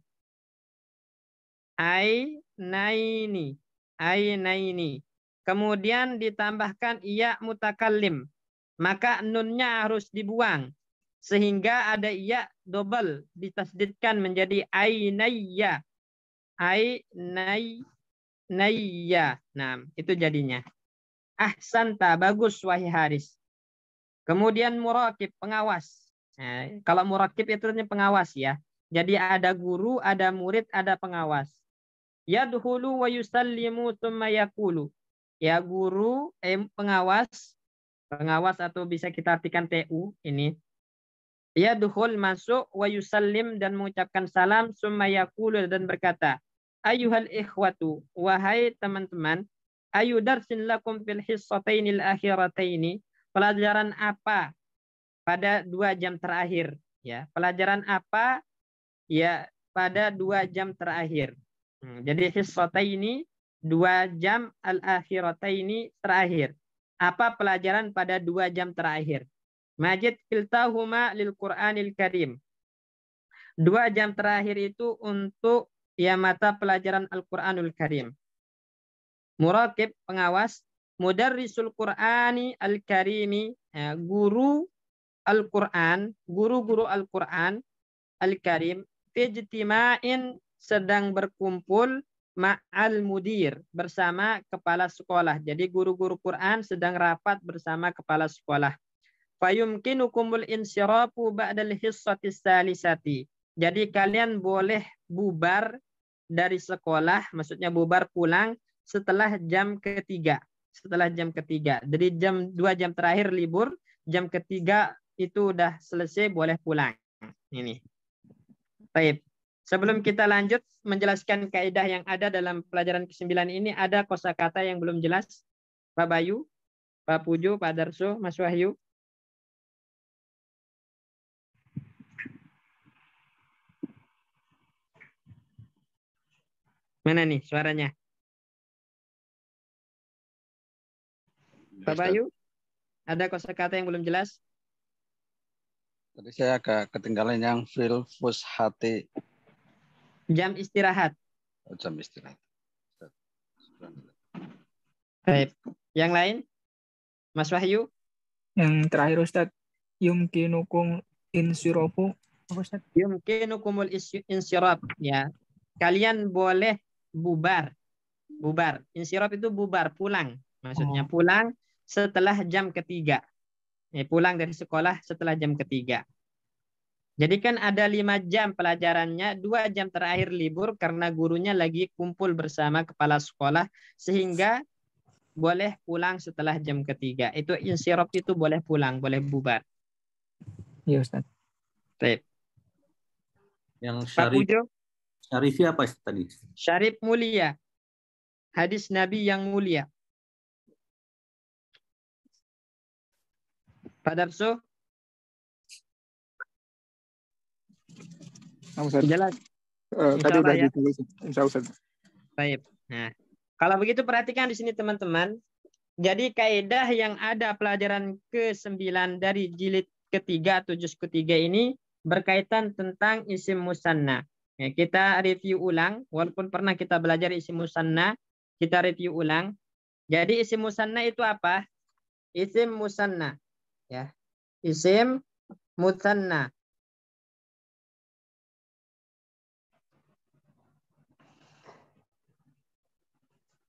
Ainaini. Ainaini. Kemudian ditambahkan iya mutakallim. Maka nunnya harus dibuang. Sehingga ada iya double, ditasdidkan menjadi ainayya. ai nayya. Nah, itu jadinya. Ahsanta, bagus wahai Haris. Kemudian muraqib, pengawas. Nah, kalau muraqib itu artinya pengawas ya. Jadi ada guru, ada murid, ada pengawas. Yadhulu wa yusallimu tsumma yaqulu. Ya guru, pengawas atau bisa kita artikan TU ini. Yadhul, masuk, wa yusallim, dan mengucapkan salam, tsumma yaqulu, dan berkata, Ayuhal ikhwatu, wahai teman-teman, ayu darsin lakum fil hissatainil akhirataini. Pelajaran apa pada 2 jam terakhir? Ya, pelajaran apa ya pada 2 jam terakhir? Jadi hissataini 2 jam al-akhirataini terakhir. Apa pelajaran pada 2 jam terakhir? Majid filtahuma lil Qur'anil Karim. 2 jam terakhir itu untuk ya mata pelajaran Al-Qur'anul Karim. Muraqib, pengawas. Mudarrisul Qur'ani Al-Karimi, ya, guru Al-Quran, guru-guru Al-Quran Al-Karim, fijtima'in, sedang berkumpul, ma'al mudir, bersama kepala sekolah. Jadi guru-guru Quran sedang rapat bersama kepala sekolah. Fayumkinukumul insyirafu ba'dal hissatis salisati. Jadi kalian boleh bubar dari sekolah, maksudnya bubar pulang setelah jam ketiga. Setelah jam ketiga. Jadi 2 jam terakhir libur, jam ketiga itu udah selesai, boleh pulang. Ini. Baik. Sebelum kita lanjut menjelaskan kaidah yang ada dalam pelajaran ke-9 ini, ada kosakata yang belum jelas. Pak Bayu, Pak Pujo, Pak Darso, Mas Wahyu. Mana nih suaranya? Pak Bayu, ada kosakata yang belum jelas? Tadi saya agak ketinggalan yang fil fushati. Jam istirahat. Jam istirahat. Baik. Yang lain? Mas Wahyu? Yang terakhir Ustaz, yumkinukum insyirafu. Apa Ustaz? Yumkinukumul insyirab. Ya. Kalian boleh bubar. Bubar. Insyirab itu bubar, pulang. Maksudnya pulang setelah jam ketiga. Pulang dari sekolah setelah jam ketiga. Jadi kan ada 5 jam pelajarannya, 2 jam terakhir libur karena gurunya lagi kumpul bersama kepala sekolah, sehingga boleh pulang setelah jam ketiga. Itu insyirab, itu boleh pulang, boleh bubar. Iya Ustaz. Baik. Yang Pak Pujo? Syarifi apa tadi? Syarif mulia. Hadis Nabi yang mulia. Pak Darso? Jelas. Tadi udah ya. ditulis. Insya Allah. Baik. Nah, kalau begitu perhatikan di sini teman-teman. Jadi kaidah yang ada pelajaran ke-9 dari jilid ketiga atau juz ketiga ini berkaitan tentang isim musanna. Ya, kita review ulang, walaupun pernah kita belajar isim musanna, kita review ulang. Jadi isim musanna itu apa? Isim musanna. Ya. Isim musanna.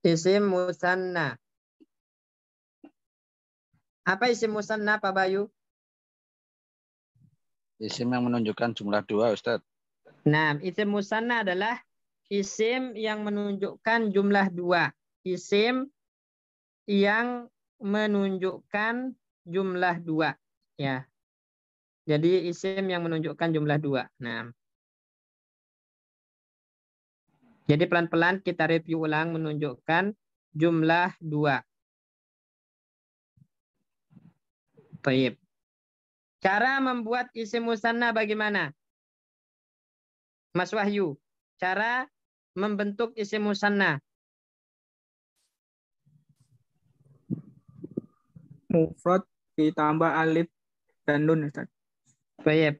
Isim musanna. Apa isim musanna, Pak Bayu? Isim yang menunjukkan jumlah 2, Ustaz. Nah, isim musanna adalah isim yang menunjukkan jumlah 2. Isim yang menunjukkan jumlah 2. Ya. Jadi isim yang menunjukkan jumlah 2. Nah. Jadi pelan-pelan kita review ulang menunjukkan jumlah 2. Baik. Cara membuat isim musanna bagaimana? Mas Wahyu, cara membentuk isim musanna. Mufrad ditambah alif dan nun Ustaz. Baik.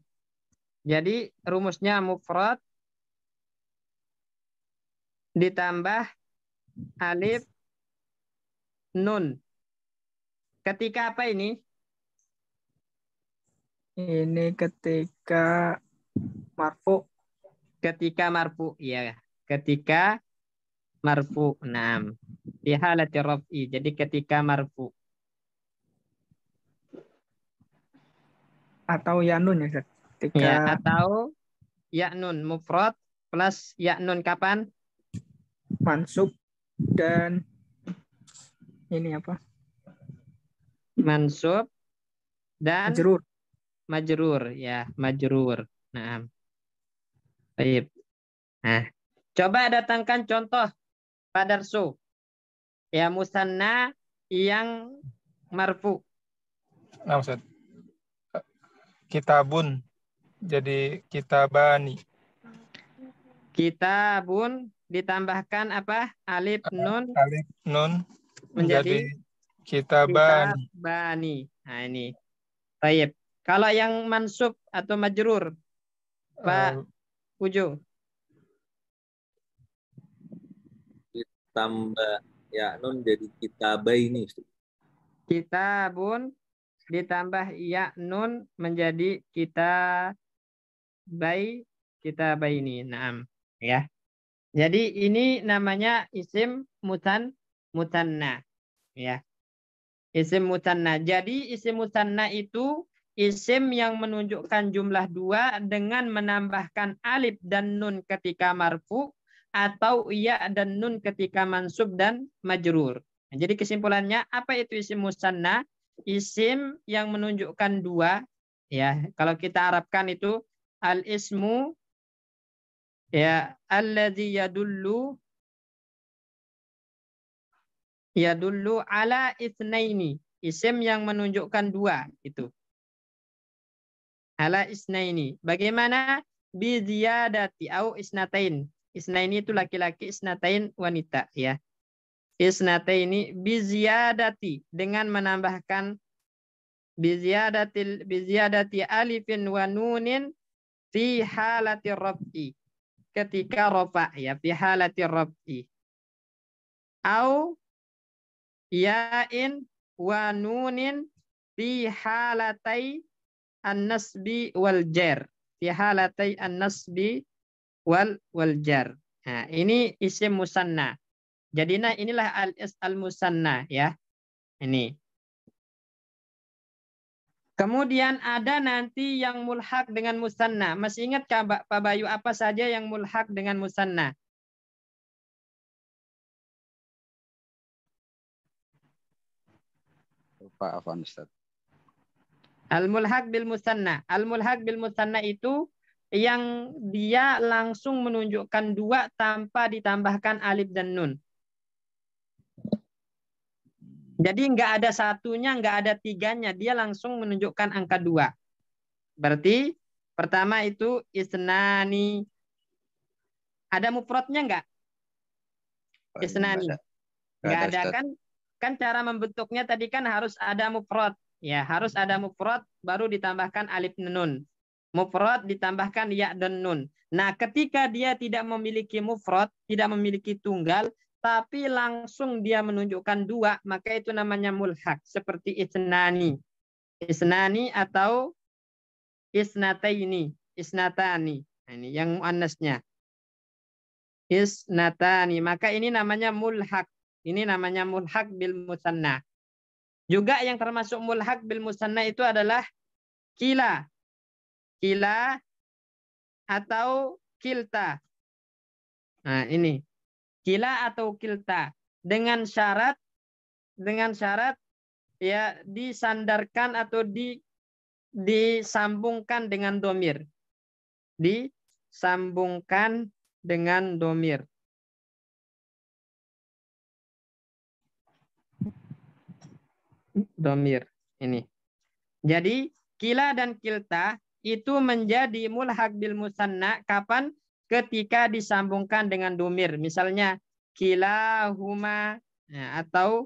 Jadi rumusnya mufrad ditambah alif nun. Ketika apa ini? Ini ketika marfu. Ketika marfu, ya. ketika marfu. Naam. Fi halati raf'i. Jadi ketika marfu. Atau ya nun ya Ustaz. Ketika Ya, atau ya nun mufrad plus ya nun kapan? mansub dan ini apa? Mansub dan Majrur. majrur, ya, majrur. Nah, baik. Nah, coba datangkan contoh Pak Darsu. Ya, musanna yang marfu. Nah, Ustaz. Kitabun jadi kitabani. Kitabun ditambahkan apa? Alif nun Alif nun menjadi menjadi kitabani. kitabani. Nah, ini. Baik. Kalau yang mansub atau majrur, Pak Ujo. Tambah ya nun jadi kitabaini. Kitabun ditambah ya nun menjadi kitabaini. Naam, ya. Jadi ini namanya isim mutanna, ya. Isim mutanna. Jadi isim mutanna itu isim yang menunjukkan jumlah 2 dengan menambahkan alif dan nun ketika marfu atau ya dan nun ketika mansub dan majrur. Nah, jadi kesimpulannya apa itu isim musanna? Isim yang menunjukkan 2, ya. Kalau kita arabkan itu al-ismu, ya, alladzi yadullu ala itsnaini. Isim yang menunjukkan 2 itu. Ala isnaini. Bagaimana? Bi ziyadati au isnatain. Isnaini itu laki-laki, isnatain wanita, ya. Isnataini bi ziyadati dengan menambahkan bi ziyadati alifin wa nunin fi halati raf'i. Ketika rafa, ya, fi halati raf'i. Au ya'in wa nunin fi halatai an-nasbi wal jar. Fi halatai an-nasbi wal jar. Nah, ini isim musanna. Jadi inilah al-musanna, ya. Ini. Kemudian ada nanti yang mulhaq dengan musanna. Masih ingat Pak Bayu apa saja yang mulhaq dengan musanna? Pak Afan Ustaz. Al-mulhaq bil musanna. Al-mulhaq bil musanna itu yang dia langsung menunjukkan 2 tanpa ditambahkan alif dan nun. Jadi nggak ada satunya, nggak ada tiganya. Dia langsung menunjukkan angka 2. Berarti pertama itu isnani. Ada mufradnya nggak? Isnani. Nggak ada kan? Kan cara membentuknya tadi kan harus ada mufrad. Ya, harus ada mufrad baru ditambahkan alif nun. Mufrad ditambahkan ya dan nun. Nah, ketika dia tidak memiliki mufrad, tidak memiliki tunggal, tapi langsung dia menunjukkan 2, maka itu namanya mulhaq. Seperti isnani. Isnani atau isnataini. Isnatani. Nah, ini yang muannasnya. Isnatani. Maka ini namanya mulhaq. Ini namanya mulhaq bil musanna. Juga yang termasuk mulhaq bil musanna itu adalah kila. Kila atau kilta. Nah, ini. Kila atau kilta. Dengan syarat ya disandarkan atau disambungkan dengan domir. Disambungkan dengan domir. Domir ini. Jadi kila dan kilta itu menjadi mulhaq bil musanna kapan? Ketika disambungkan dengan domir. Misalnya kilahuma, ya, atau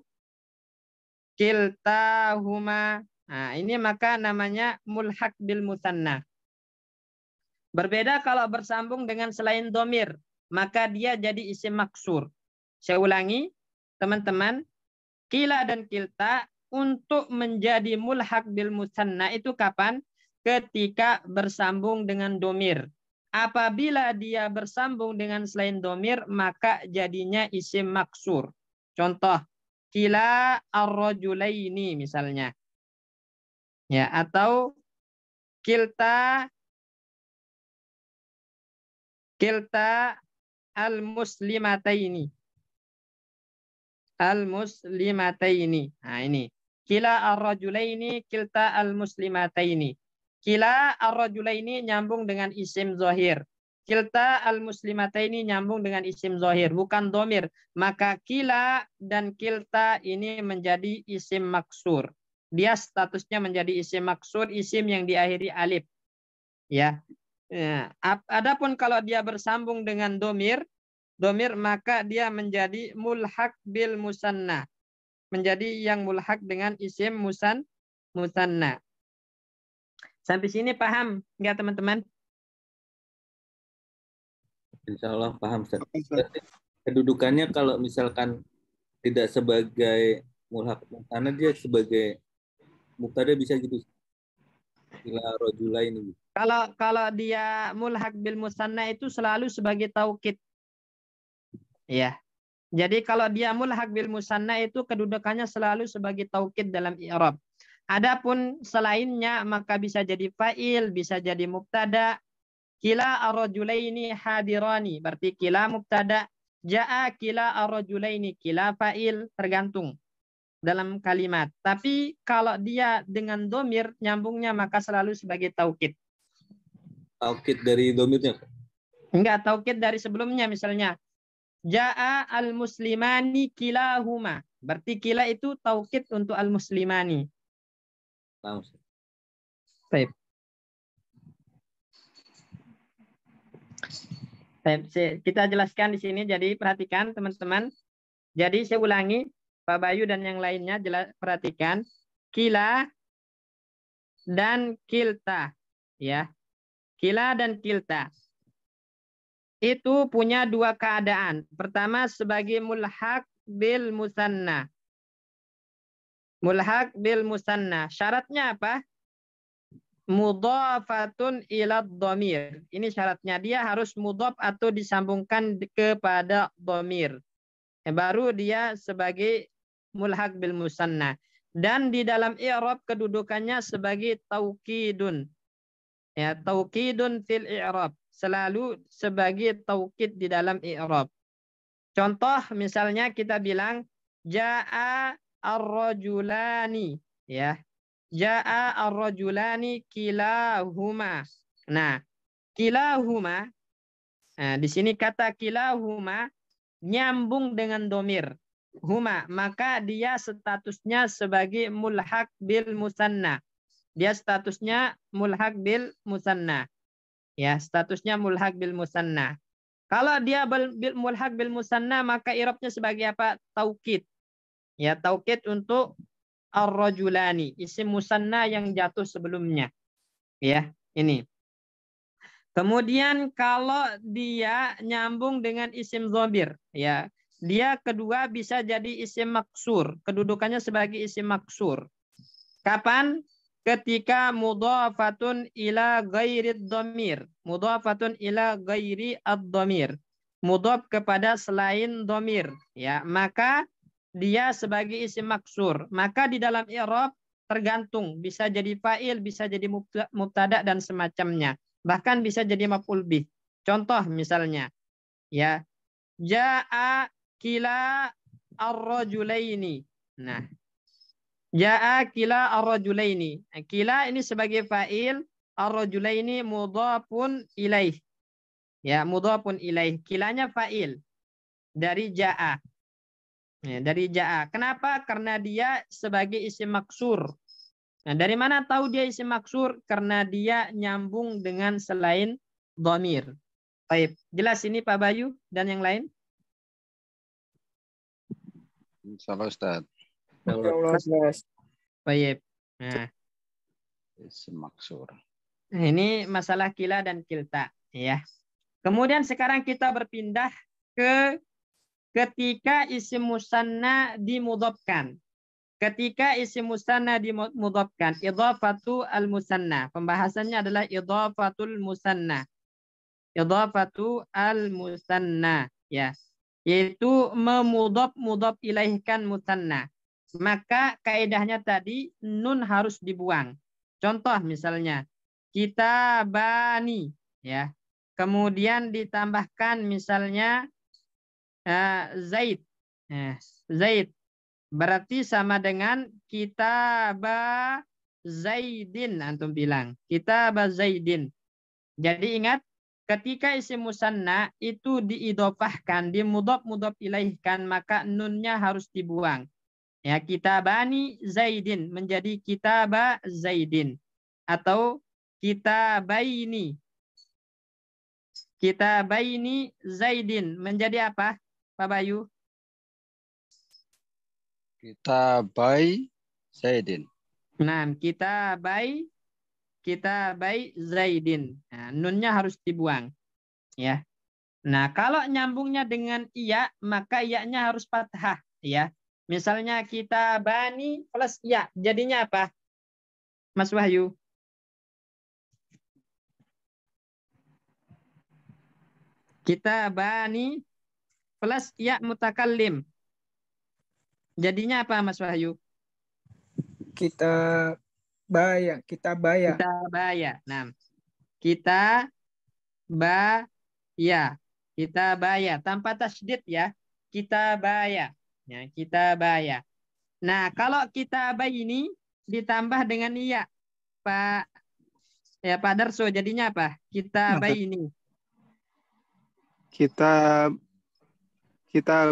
kiltahuma. Nah, ini maka namanya mulhaq bil musanna. Berbeda kalau bersambung dengan selain domir, maka dia jadi isim maksur. Saya ulangi, teman-teman. Kila dan kilta untuk menjadi mulhaq bil musanna itu kapan? Ketika bersambung dengan domir. Apabila dia bersambung dengan selain domir, maka jadinya isim maksur. Contoh, kila ar-rajulaini misalnya. Ya, atau kilta al-muslimataini. Al-muslimataini. Nah, ini. Kila ar-rajulaini kilta al-muslimataini. Kila ar-rajulaini nyambung dengan isim zahir. Kilta al-muslimataini nyambung dengan isim zahir, bukan domir. Maka kila dan kilta ini menjadi isim maksur. Dia statusnya menjadi isim maksur, isim yang diakhiri alif. Ya. Ya. Adapun kalau dia bersambung dengan domir, maka dia menjadi mulhaq bil musanna. Menjadi yang mulhaq dengan isim musanna. Sampai sini paham nggak teman-teman? Insya Allah paham, Ustaz. Kedudukannya kalau misalkan tidak sebagai mulhaq karena dia sebagai mubtada bisa gitu. Ila rajula ini. Kalau dia mulhaq bil musanna itu selalu sebagai taukid. Ya. Jadi kalau dia mulhaq bil musanna itu kedudukannya selalu sebagai taukid dalam i'rab. Adapun selainnya maka bisa jadi fa'il, bisa jadi mubtada. Kila ar-rajulaini hadirani, berarti kila mubtada. Ja'a kila ar-rajulaini, kila fa'il, tergantung dalam kalimat. Tapi kalau dia dengan domir nyambungnya maka selalu sebagai taukid. Taukid dari domirnya? Enggak, taukid dari sebelumnya misalnya. Ja'a al-muslimani kilahuma. Berarti kila itu taukid untuk al-muslimani. Baik. Kita jelaskan di sini. Jadi perhatikan teman-teman. Jadi saya ulangi, Pak Bayu dan yang lainnya perhatikan. Kila dan kilta. Ya. Kila dan kilta. Itu punya dua keadaan. Pertama sebagai mulhaq bil musanna. Mulhaq bil musanna. Syaratnya apa? Mudhafatun ila dhamir. Ini syaratnya, dia harus mudhaf atau disambungkan kepada dhamir. Baru dia sebagai mulhaq bil musanna. Dan di dalam i'rab kedudukannya sebagai taukidun. Ya, taukidun fil i'rab. Selalu sebagai taukid di dalam i'rab. Contoh misalnya kita bilang jaa ar-rajulani, ya. Jaa ar-rajulani kilahuma. Nah, kilahuma. Nah, di sini kata kilahuma nyambung dengan domir huma, maka dia statusnya sebagai mulhaq bil musanna. Dia statusnya mulhaq bil musanna. Ya, statusnya mulhaq bil musanna. Kalau dia mulhaq bil musanna maka i'rabnya sebagai apa? Taukid. Ya, taukid untuk ar-rajulani, isim musanna yang jatuh sebelumnya. Ya, ini. Kemudian kalau dia nyambung dengan isim dhamir, ya, dia kedua bisa jadi isim maksur, kedudukannya sebagai isim maksur. Kapan? Ketika mudhafatun ila ghairi dhamir, mudhafatun ila ghairi ad-dhamir, mudhaf kepada selain dhamir, ya, maka dia sebagai isim maksur. Maka di dalam i'rab tergantung, bisa jadi fa'il, bisa jadi mubtada dan semacamnya. Bahkan bisa jadi maf'ul bih. Contoh misalnya, ya, jaa kila ar-rajulaini. Nah, jaa kila ar-rajulaini. Kila ini sebagai fa'il, ar-rajulaini mudhafun ilaih. Ya, mudhafun ilaih. Kilanya fa'il dari jaa. Ya, dari jaa. Kenapa? Karena dia sebagai isim maksur. Nah, dari mana tahu dia isim maksur? Karena dia nyambung dengan selain dhamir. Baik, jelas ini Pak Bayu dan yang lain? Insyaallah Ustaz. Baik. Nah, Isim maksur. ini masalah kila dan kilta, ya. Kemudian sekarang kita berpindah ke ketika isim musanna dimudhafkan. Ketika isim musanna dimudhafkan, idhafatu al-musanna. Pembahasannya adalah idhafatul musanna. idhafatu al-musanna, ya. Yaitu mudhaf ilaihkan musanna. Maka kaidahnya tadi nun harus dibuang. Contoh misalnya kitabani, ya. Kemudian ditambahkan misalnya Zaid. Zaid berarti sama dengan kitaba Zaidin, antum bilang kitaba Zaidin. Jadi ingat, ketika isim musanna itu diidhofahkan, dimudhaf ilaihkan, maka nunnya harus dibuang. Ya, kitabani Zaidin menjadi kitaba Zaidin, atau kitabaini Zaidin menjadi apa, Pak Bayu? Kitabai Zaidin. Nah, kitabai Zaidin. Nah, nunnya harus dibuang, ya. Nah, kalau nyambungnya dengan iya, maka iya-nya harus fathah, ya. Misalnya kitabani plus iya, jadinya apa, Mas Wahyu? Kitabani plus iya mutakallim. Jadinya apa, Mas Wahyu? Kita baya. Nah, kita baya tanpa tasydid, ya. Kita baya. Ya, kita baya. Nah, kalau kita ini ditambah dengan iya, Pak Darso, jadinya apa? Kita ini. Kita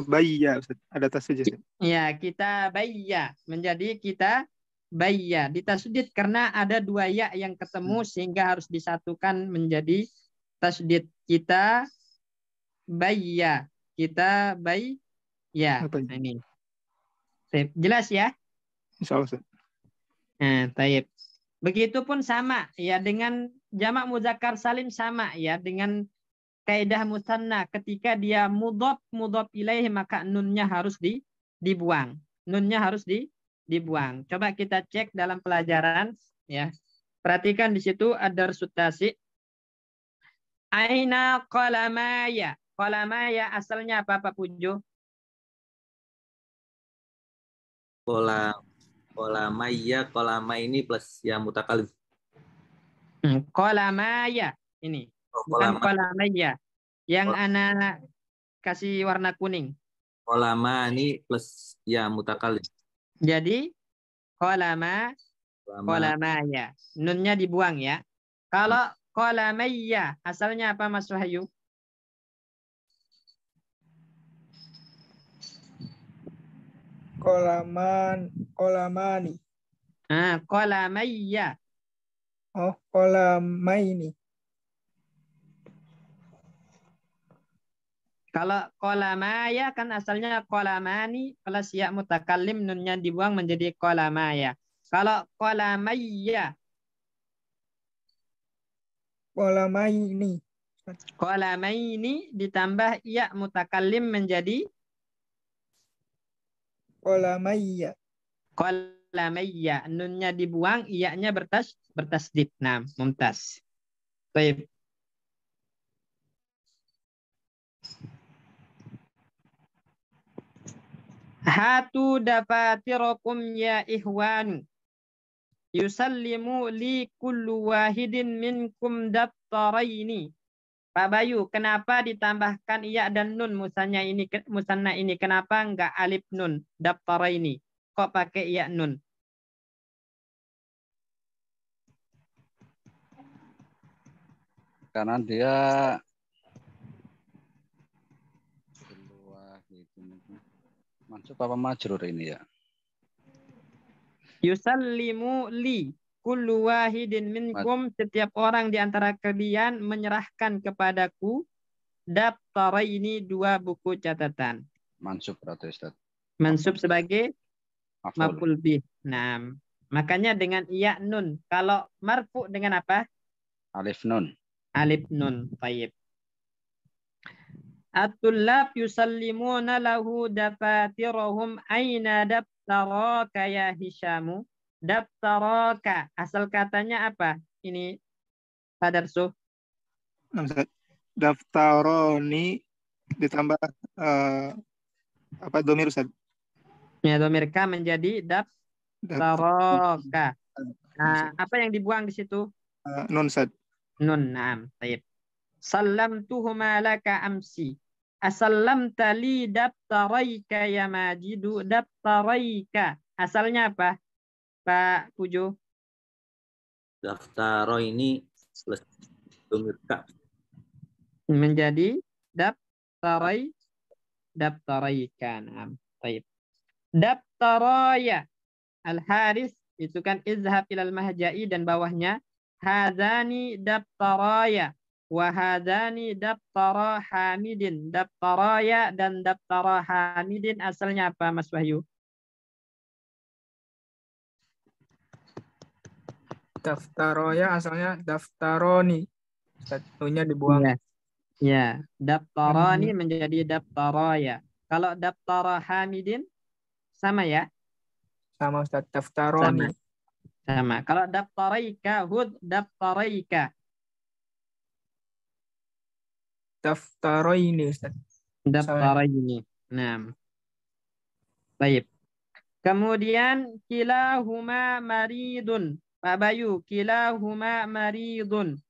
bayi ya, Ustaz. Ada tasydid. Ya, kita bayya menjadi kita bayya. Ditasydid karena ada dua ya yang ketemu sehingga harus disatukan menjadi tasydid. Kita bayya. Nah, ini. Jelas ya? Insya Allah, Ustaz. Nah, taib. Begitupun sama ya dengan jamak muzakkar salim, sama ya dengan kaidah musanna, ketika dia mudhaf ilaih maka nunnya harus dibuang. Nunnya harus dibuang. Coba kita cek dalam pelajaran, ya. Perhatikan di situ ada sutasi. Aina qalamaya. Qalamaya asalnya apa, Pak Pujo? Kolama ini plus ya mutakallim. Qalamaya ini. Bukan qalamaya. Yang anak kasih warna kuning. Kolama ini plus ya mutakallim. Jadi qalamaya. Nunnya dibuang, ya. Kalau qalamaya asalnya apa, Mas Wahyu? Kolamani. Qalamaya. Oh, kolamaini. Kalau qalamaya kan asalnya qalamani plus ya mutakallim, nunnya dibuang menjadi qalamaya. Kalau qalamaya. Qalamaini ditambah ya mutakallim menjadi qalamaya. Nunnya dibuang, iya-nya bertasdid. Nah, mumtaz. Baik. Hatu dafatirakum ya ihwanu. Yusallimu li kullu wahidin minkum daftaraini. Pak Bayu, kenapa ditambahkan iya dan nun musanna ini? Kenapa enggak alif nun daftaraini? Kok pakai iya nun? Karena dia mansub apa majrur ini, ya? Yusallimu li kullu wahidin minkum, setiap orang di antara kalian menyerahkan kepadaku daftaraini, dua buku catatan. Mansub berarti, Ustaz. Mansub sebagai maf'ul bih. Nah, makanya dengan iya nun. Kalau marfu dengan apa? Alif nun. Alif nun. Baik. At-tullab yusallimuna lahu dafatirahum aina daftaraka ya Hisyamu. Daftaraka asal katanya apa? Ini Pak Darso. Daftaroni ditambah domir Ustaz. Ya, domir ka menjadi daftaroka. Nah, apa yang dibuang di situ? Nun Ustaz. Nun. Naam. Baik. Sallamtuhuma laka amsi. Asallamta li daftaraika ya Majidu. Daftaraika. Asalnya apa, Pak Pujo? Daftaro ini plus domir ka. Menjadi daftaraika. Naam. Baik. Daftaraya. Al-Haris itu kan izhab ilal mahja'i dan bawahnya hadani daftaraya wa hadani daftara Hamidin. Daftaraya dan daftara Hamidin asalnya apa, Mas Wahyu? Daftaroya asalnya daftaroni. Satunya dibuang. Ya, ya. Daftarani menjadi daftaraya. Kalau daftara Hamidin sama ya? Sama Ustaz, daftaroni. Sama. Kalau daftaraika, hud daftaraika. Daftaroini Ustaz. Daftaraini. Nah. Baik. Kemudian kilahuma maridun. Pak Bayu, kilahuma maridun.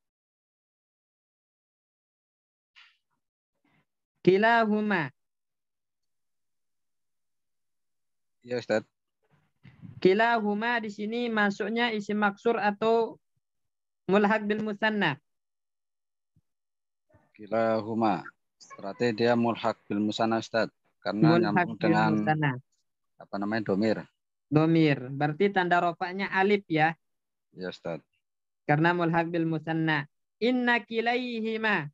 Kilahuma. Ya Ustaz. Kilahuma di sini masuknya isim maksur atau mulhaq bil musanna? Kilahuma. Berarti dia mulhaq bil musanna Ustaz. Karena Mulhaq nyambung bil dengan musanna. domir. Domir. Berarti tanda rofaknya alif ya. Ya Ustaz. Karena mulhaq bil musanna. Inna kilaihima.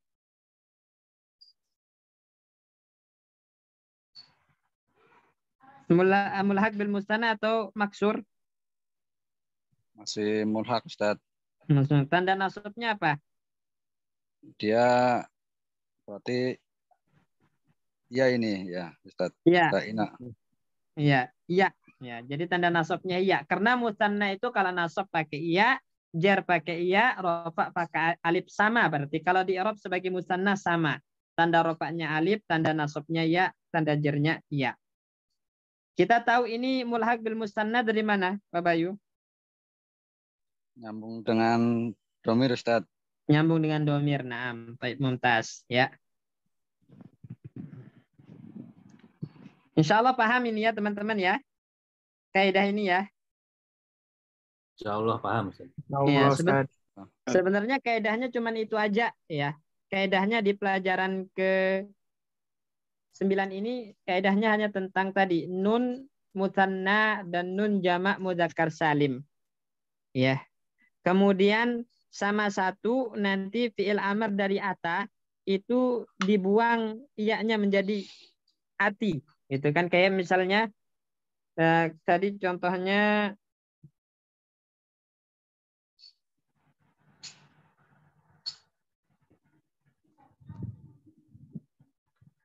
Mulhaq bil musanna atau maksur? Masih mulhaq Ustaz. Tanda nasabnya apa? Dia berarti ya ini ya Ustaz. Iya. Iya. Iya. Ya, jadi tanda nasabnya iya. Karena musanna itu kalau nasab pakai iya, jar pakai iya, rofa pakai alif sama. Berarti kalau di i'rab sebagai musanna sama. Tanda rofaknya alif, tanda nasabnya iya, tanda jarnya iya. Kita tahu ini mulhaq bil musanna dari mana, Pak Bayu? Nyambung dengan domir Ustaz. Nyambung dengan domir. Naam, baik, mumtaz ya. Insya Allah paham ini ya teman-teman ya. Kaidah ini ya. Insya Allah paham. Ya, Ustaz. sebenarnya kaidahnya cuma itu aja ya. Kaidahnya di pelajaran ke-9 ini kaidahnya hanya tentang tadi nun musanna dan nun jamak mudzakkar salim. Ya. Kemudian sama satu nanti fi'il amr dari ata itu dibuang iyanya menjadi ati. Itu kan kayak misalnya tadi contohnya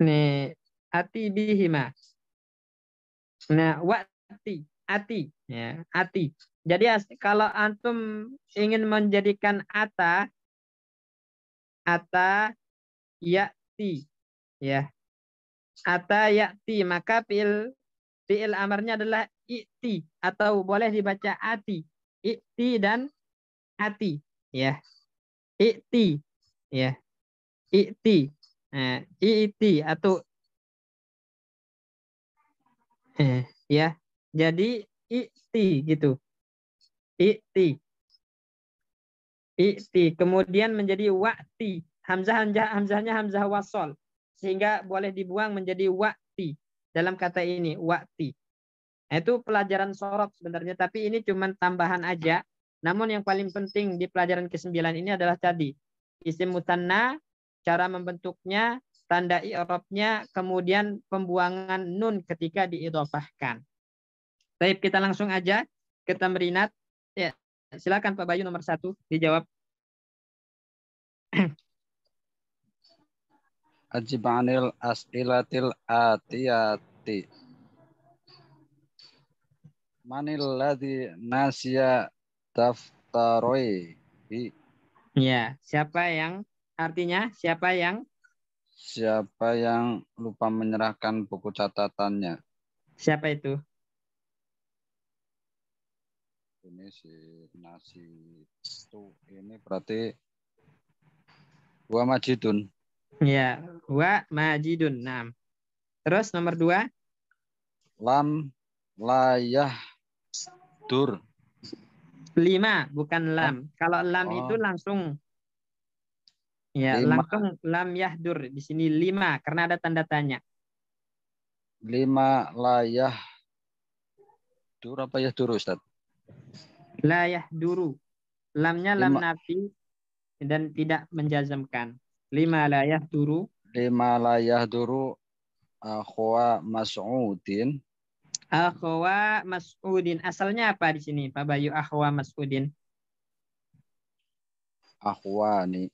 nih ati bihima. Nah, ati ya, ati. Jadi kalau antum ingin menjadikan ata ya'ti ya. Ata ya'ti maka fi'il amarnya adalah i'ti atau boleh dibaca ati. I'ti dan ati ya. I'ti ya. I'ti. Nah, i'ti atau ya. Jadi i'ti gitu. I'ti. I'ti kemudian menjadi wa'ti. Hamzahnya hamzah wasol sehingga boleh dibuang menjadi wa'ti dalam kata ini wa'ti. Nah, itu pelajaran sorab sebenarnya tapi ini cuma tambahan aja. Namun yang paling penting di pelajaran ke-9 ini adalah tadi isim musanna, cara membentuknya, tanda i'rabnya, kemudian pembuangan nun ketika diidhofahkan. Baik, kita langsung aja ke tamrinat. Ya, silakan Pak Bayu nomor 1 dijawab. Ajib anil as'ilatil atiyati. Manil ladzi nasiya daftaroi. Ya, siapa yang Artinya siapa yang lupa menyerahkan buku catatannya. siapa itu? Ini si nasi itu ini berarti Wa Majidun. Ya, wa majidun. Nah. Terus nomor 2. Lam layah dur. 5 bukan lam. Kalau lam Oh. itu langsung ya, 5. langsung lam yahdur. Di sini 5 karena ada tanda tanya. 5 layah dur apa ya dur Ustaz? La yahduru. Lamnya lam 5 nafi dan tidak menjazamkan. 5 la yahduru. 5 layah duru akhwa Mas'udin. Akhwa Mas'udin. Asalnya apa di sini, Pak Bayu? Akhwa Mas'udin. Akhwani.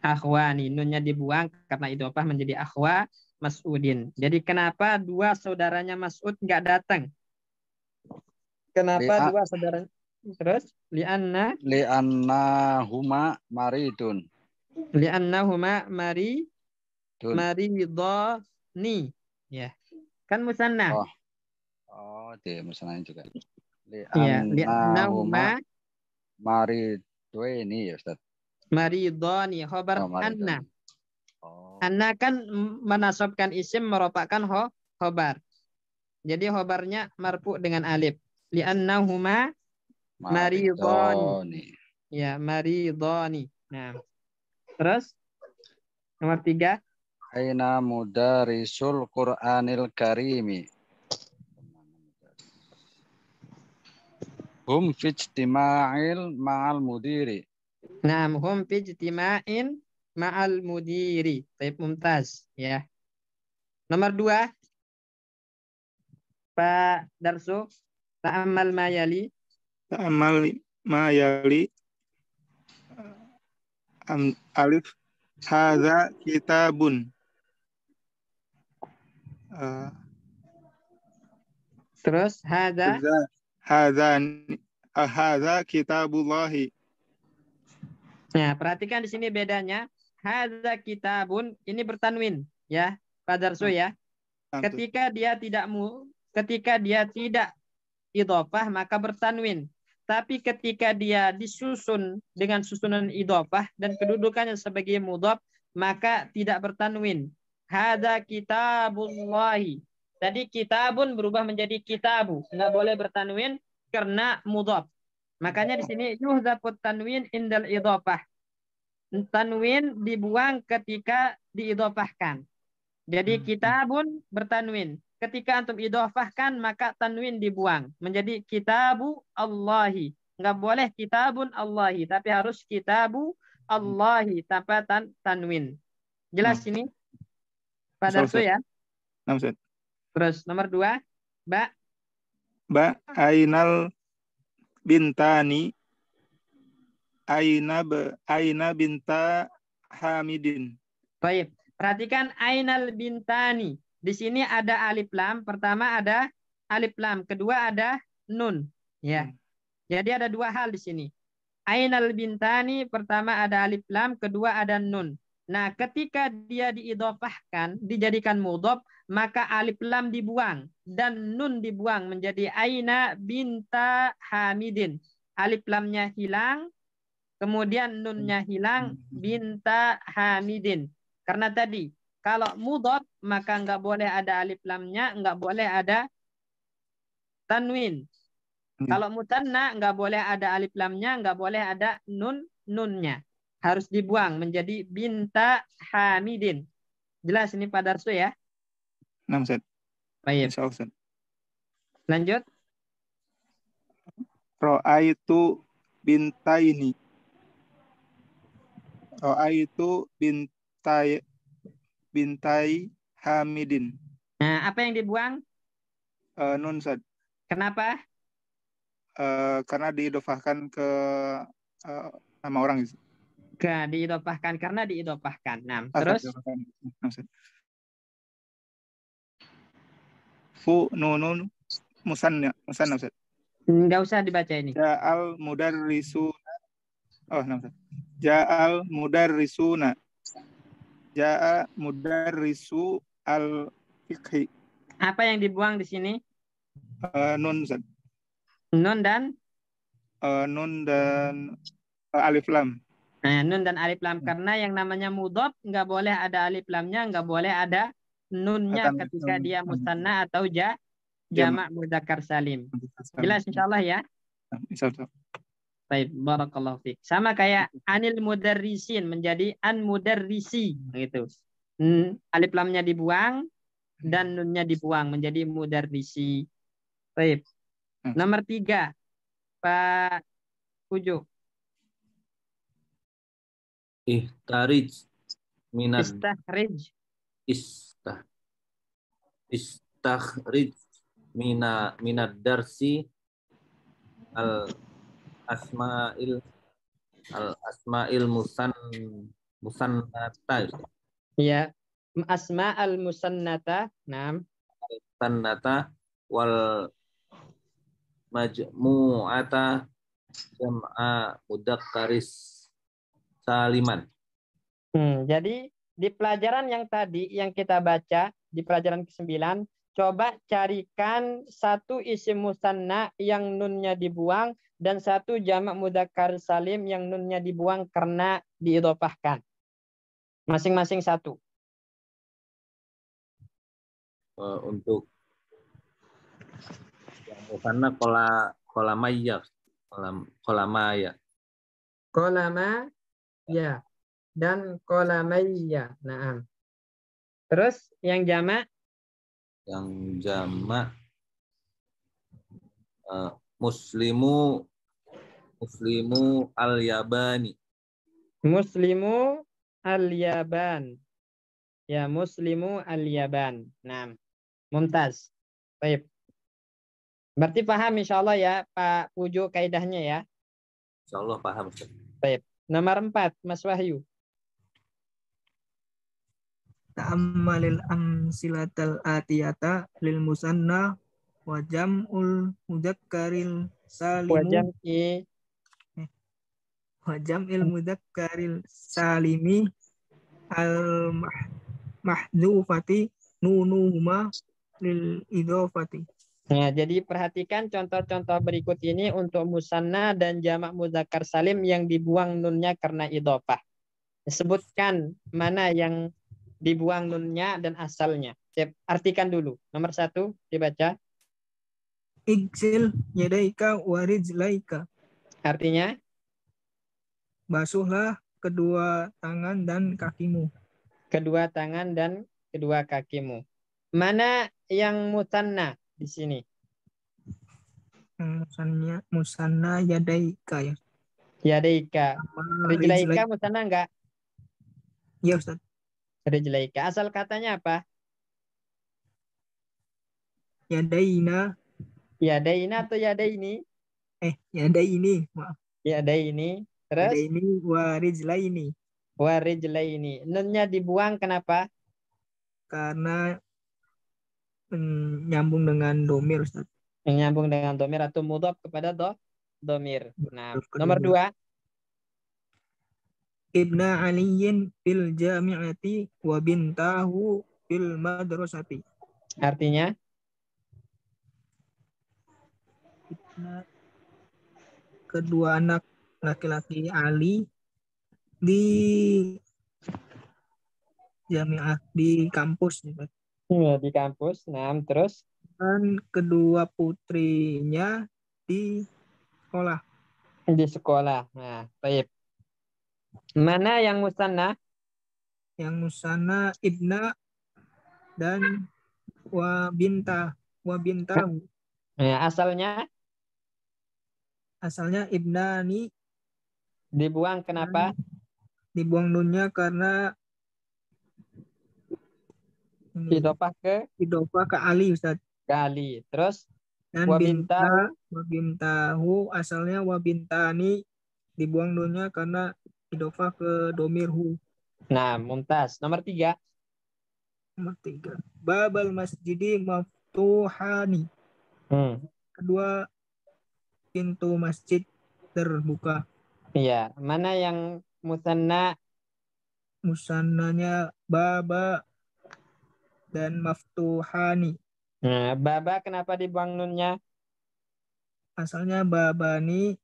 Akhwani. Nunnya dibuang karena idhofah menjadi akhwa Mas'udin. Jadi kenapa 2 saudaranya Mas'ud nggak datang? Kenapa 2 saudaranya? Terus li'anna huma maridun. li'annahuma maridoni. Ya. Kan musanna. Oh, dia musanna juga. Iya, li'annahuma maridweni ya Ustaz. maridoni, khobar anna. Oh. Anna kan menasabkan isim merupakan khobar. Jadi khobarnya marfu dengan alif. Li'annahuma maridoni. Ya, maridoni. Nah. Terus nomor 3. Aina mudarisul Qur'anil Karimi. Hum fi ijtima'il ma'al mudiri. Nah, hum fi ijtima'in ma'al mudiri. Baik, mumtaz. Ya. Nomor 2. Pak Darso, ta'ammal ma yali. Ta'amal ma yali. Alif hadza kitabun. Terus hadza hadza kitabullahi. Nah, perhatikan di sini bedanya. Hadza kitabun ini bertanwin ya, Pak Darso ya. Ketika dia tidak idhofah maka bertanwin. Tapi ketika dia disusun dengan susunan idhofah dan kedudukannya sebagai mudhaf maka tidak bertanwin. Hadza kitabullahi. Tadi kitabun berubah menjadi kitabu. Enggak boleh bertanwin karena mudhaf. Makanya di sini yuhdzafut tanwin indal idhofah. Tanwin dibuang ketika diidhofahkan. Jadi kitabun bertanwin. Ketika antum idhofahkan maka tanwin dibuang menjadi kitabu Allahi. Enggak boleh kitabun Allahi, tapi harus kitabu Allahi tanpa tanwin. Jelas ini? Pak Darso ya? Terus nomor 2, Ba Ainal bintani. Aina binta Hamidin. Baik. Perhatikan ainal bintani. Di sini ada alif lam. Pertama ada alif lam. Kedua ada nun. Ya. Jadi ada 2 hal di sini. Ainal bintani. Pertama ada alif lam. Kedua ada nun. Nah, ketika dia diidhofahkan, dijadikan mudhaf, maka alif lam dibuang dan nun dibuang menjadi aina binta Hamidin. Alif lamnya hilang, kemudian nunnya hilang, binta Hamidin. Karena tadi kalau mudhaf maka enggak boleh ada alif lamnya, enggak boleh ada tanwin. Kalau mutanna enggak boleh ada alif lamnya, enggak boleh ada nunnya. Harus dibuang menjadi binta Hamidin. Jelas ini Pak Darso ya? Baik. Lanjut. Ra'aitu bintaini. Ra'aitu bintai Hamidin. Nah, apa yang dibuang? Nun, Ustaz. Kenapa? Karena diidhofahkan ke nama orang. Diidhofahkan karena diidhofahkan. Nah, terus fu nunun musanna Ustaz. Enggak usah dibaca ini. Ja'al mudarrisuna. Ja'al mudarrisuna. Ja'a mudarrisu al-fiqhi. Apa yang dibuang di sini? Nun Ustaz. Nun dan Nun dan alif lam. nun dan alif lam. Karena yang namanya mudhof nggak boleh ada alif lamnya, nggak boleh ada nunnya Akan ketika dia musanna atau jamak mudzakkar salim. Jelas insyaallah ya. Insyaallah. Baik, barakallahu fiik. Sama kayak anil mudarrisin menjadi an mudarrisi gitu. Alif lamnya dibuang dan nunnya dibuang menjadi mudarrisi. Baik. Nomor 3, Pak Ujo. Ihtarij minad Istakhrij. istakhrij minad darsi al asma'il musannata Ya, asma al musannata. Nah, musannata wal majmu'ata jam'a mudakkaris saliman. Jadi di pelajaran yang tadi yang kita baca di pelajaran ke-9, coba carikan satu isim musanna yang nunnya dibuang dan satu jamak mudzakkar salim yang nunnya dibuang karena diidhofahkan. Masing-masing satu. Untuk yang musanna kolamaya. Kolama ya dan kolamayya. Nah. Terus yang jamak? Yang jamak muslimu al-yabani. Muslimu al-yaban. Ya, muslimu al-yaban. Nah, mumtaz. Baik. Berarti paham insyaallah ya Pak Pujo kaidahnya ya. Insyaallah paham, Ustaz. Baik. Nomor 4, Mas Wahyu. Ta'ammalil amsilatal atiyata lil musanna wa jam'ul mudzakkaril salimu wa jam'il mudzakkaril salimi al mahdhufati nunuhuma lil idhofati. Ya, jadi perhatikan contoh-contoh berikut ini untuk musanna dan jamak mudzakkar salim yang dibuang nunnya karena idhofah. Sebutkan mana yang dibuang nunnya dan asalnya. Artikan dulu. Nomor 1 dibaca. Igsil yadaika wa rijlaika. Artinya? Basuhlah kedua tangan dan kakimu. Kedua tangan dan kedua kakimu. Mana yang musanna di sini? Musanna yadaika ya. Yadaika. Rijlaika musanna enggak? Iya Ustaz. Rijlaika. Asal katanya apa? Yadaina. Yadaina atau yadaini? Yadaini. Maaf. Yadaini. Terus? Yadaini wa rijlaini. Wa rijlaini. Nunnya dibuang kenapa? Karena nyambung dengan domir Ustaz. Menyambung dengan domir atau mudhaf kepada domir. Nah, nomor 2. Ibna aliyin fil jami'ati wa bintahu fil madrasati. Artinya? Kedua anak laki-laki Ali di jami'ah, di kampus. Ya, di kampus. Nah, terus? Dan kedua putrinya di sekolah. Di sekolah. Nah, baik. Mana yang musanna? Yang musanna ibna dan wa bintahu. Ya, asalnya? Asalnya ibnani. Dibuang kenapa? Dibuang nunnya karena Idhofah ke Ali Ustaz. Ke Ali. Terus? Dan wabintahu asalnya wabintani, dibuang nunnya karena idhofah ke domirhu. Nah, mumtaz. Nomor 3. Nomor 3. Babal masjidi maftuhani. Kedua pintu masjid terbuka. Iya. Mana yang musanna Musannanya baba dan maftuhani. Nah, baba kenapa dibuang nunnya? Asalnya babani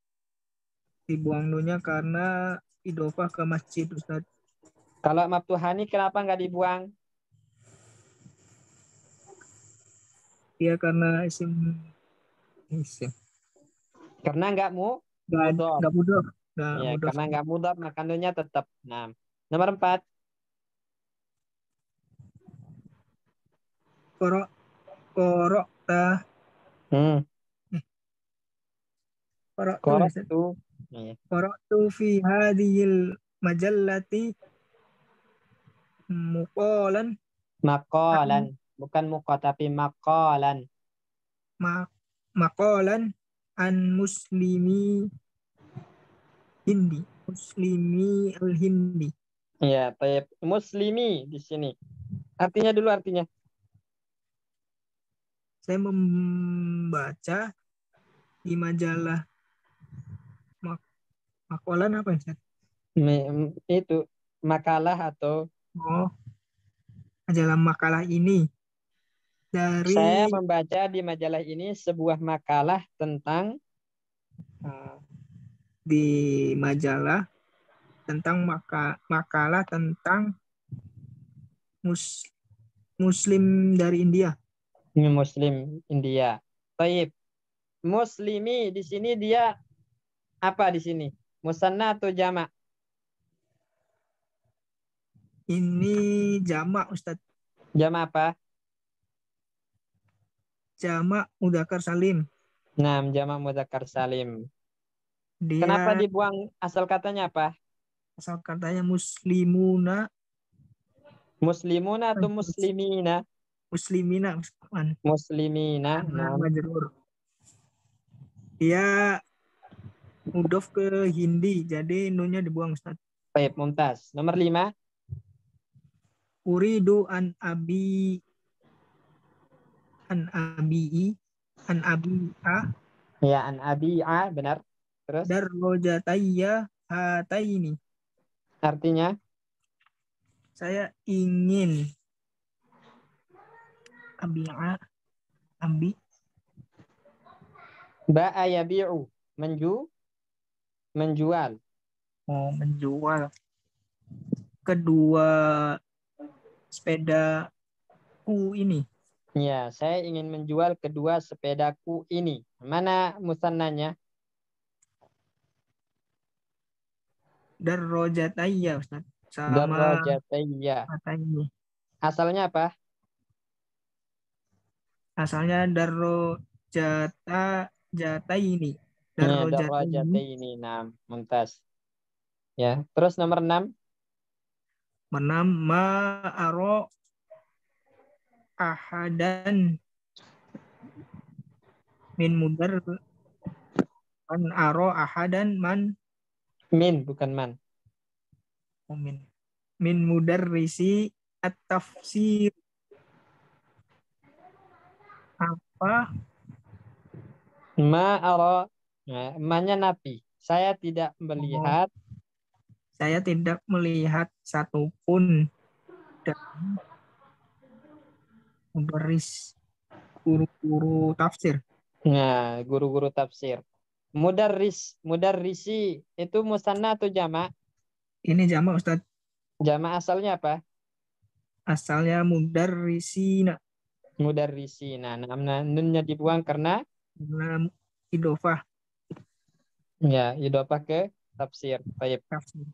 dibuang nunnya karena idofah ke masjid, Ustaz. Kalau maftuhani kenapa nggak dibuang? Dia karena isim Karena nggak mudhof. nggak mudah. Nggak Ya, mudah. karena nggak mudhof maka nunnya tetap. Nah, nomor 4. Korok ta Hmm, korok tuh ya, Ustaz. Qara'tu. Iya. Korok tuh fi hadhil majallati muqalan Maqalan, bukan muqa tapi maqalan. maqalan an muslimi al-hindi. Ya, tayyib. Muslimi di sini. Artinya dulu artinya. Saya membaca di majalah maqalan apa ya, Ustaz? Itu makalah atau Oh, majalah makalah ini dari saya membaca di majalah ini sebuah makalah tentang di majalah tentang makalah tentang Muslim dari India. Muslim India. Tayyib. Muslimi di sini dia apa di sini? Musanna atau jama'? Ini jamak, Ustadz. Jama' apa? Jamak mudzakkar salim. Nah, jama' mudzakkar salim. Dia Kenapa dibuang asal katanya apa? asal katanya muslimuna. Muslimuna atau muslimina? Muslimina. Muslimina. Nah. Majrur. Dia mudhof ke Hindi, jadi nunnya dibuang, Ustaz. Baik, mumtaz. Nomor 5. Uridu an abi Ya, an abi'a, benar. Terus darrojatayya hataini. artinya Saya ingin ba'a yabi'u, menjual. Oh, menjual kedua sepedaku ini. Ya, saya ingin menjual kedua sepedaku ini. Mana musannanya? Darrojatayya, Ustaz. Sama Darrajatayya. ini. Asalnya apa? Asalnya darrojataini. Ya, darrajataini. Nah, mumtaz. Ya, terus nomor 6. Menam ma'aro ahadan min mudar man aro ahadan man Min, bukan man. min mudarrisi at-tafsir. Apa? Ma'ara. Nah, ma-nya nafi. Saya tidak melihat. Saya tidak melihat satupun dari mudarris guru-guru tafsir. Nah, guru-guru tafsir. Mudarrisi itu musanna atau jama'? Ini jamak, Ustaz. Jama' asalnya apa? Asalnya mudarrisina. Mudarrisina. Nah, nunnya dibuang karena Idofah. ya, idofah ke tafsir. Baik. Tafsir.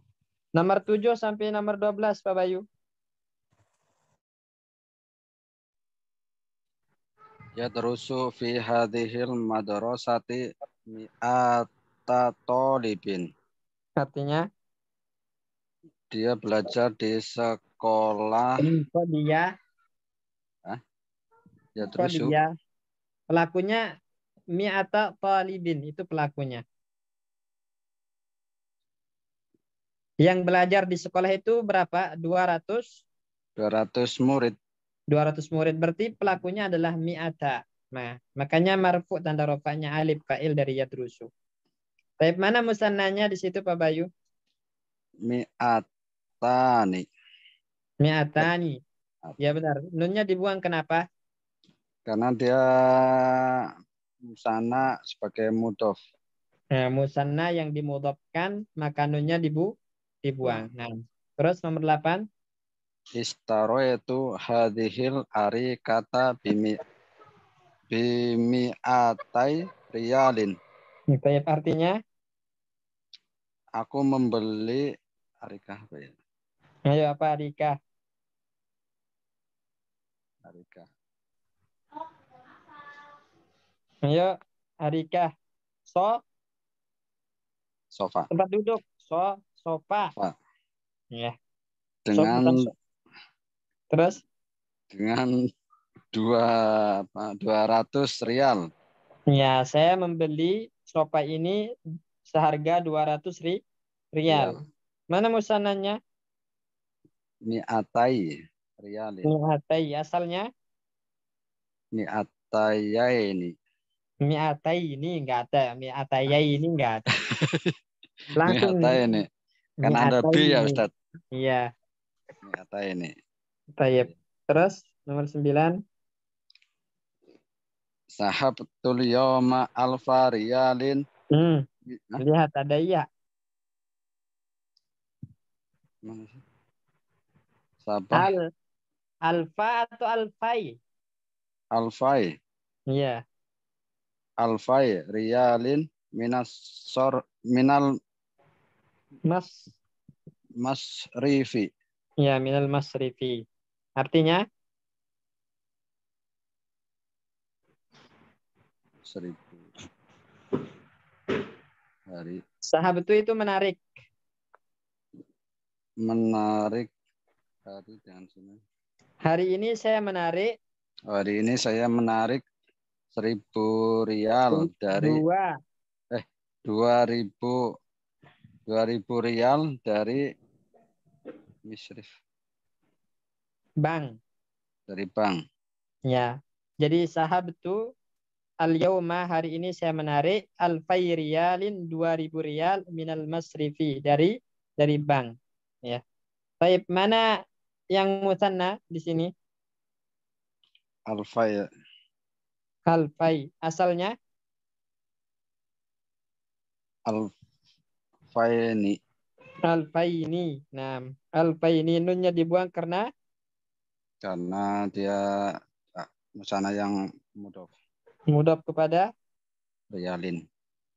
Nomor 7 sampai nomor 12, Pak Bayu. Ya terusu fi hadhil madrasati mi'ata talibin. Artinya Dia belajar di sekolah. kok dia? Ya Kok terusu. dia? Pelakunya mi'ata talibin, itu pelakunya. Yang belajar di sekolah itu berapa? 200 murid. 200 murid, berarti pelakunya adalah mi'ata. Nah, makanya marfu tanda rofanya alif fa'il dari yadrusu. Baik, mana musannanya di situ Pak Bayu? Mi'at. mi'atani. Mi'atani. Ya benar. Nunnya dibuang kenapa? Karena dia musana sebagai mudhof. Nah, musanna yang dimudhofkan maka nunnya dibuang. Nah, terus nomor 8. Istaroitu hadhil arikata bimi'atai riyalin. Baik, artinya, Aku membeli arikah apa ya? ayo apa Rika? Arikah. Ayo Arika. Sofa. Tempat duduk. Sofa. Sofa. Ya. Dengan bukan so. Terus? dengan 200 rial. Ya, saya membeli sofa ini seharga 200 rial. Mana musananya? Mi'atai riyalin. Mi'atai. Asalnya? Mi'atayaini. Mi'atai ini enggak ada. Mi'atayai ini enggak ada. Langsung Mi'ataini. Kan ada B ya ini. Ustaz. Iya. Mi'ataini. Baik. Terus nomor 9. Sahabtul yawma alfa riyalin. Lihat ada iya. Sabah. Alfa atau alfai? Alfai. Iya. Alfai riyalin minal masrifi. Ya, minal masrifi. Artinya? 1000 hari. Sahabat itu menarik. Menarik hari dengan sini. Hari ini saya menarik. Hari ini saya menarik 1000 rial dari 2000 rial dari misrif. Bank. Dari bank. Ya. Jadi sahabat itu al-yauma hari ini saya menarik alfai riyalin 2000 rial minal masrifi dari bank. Ya. Baik, mana yang musanna di sini? Alfai. Alfai. Asalnya? Alfaini. Alfaini. Nah, alfaini nunnya dibuang karena dia musana yang mudhof. Mudhof kepada Riyalin.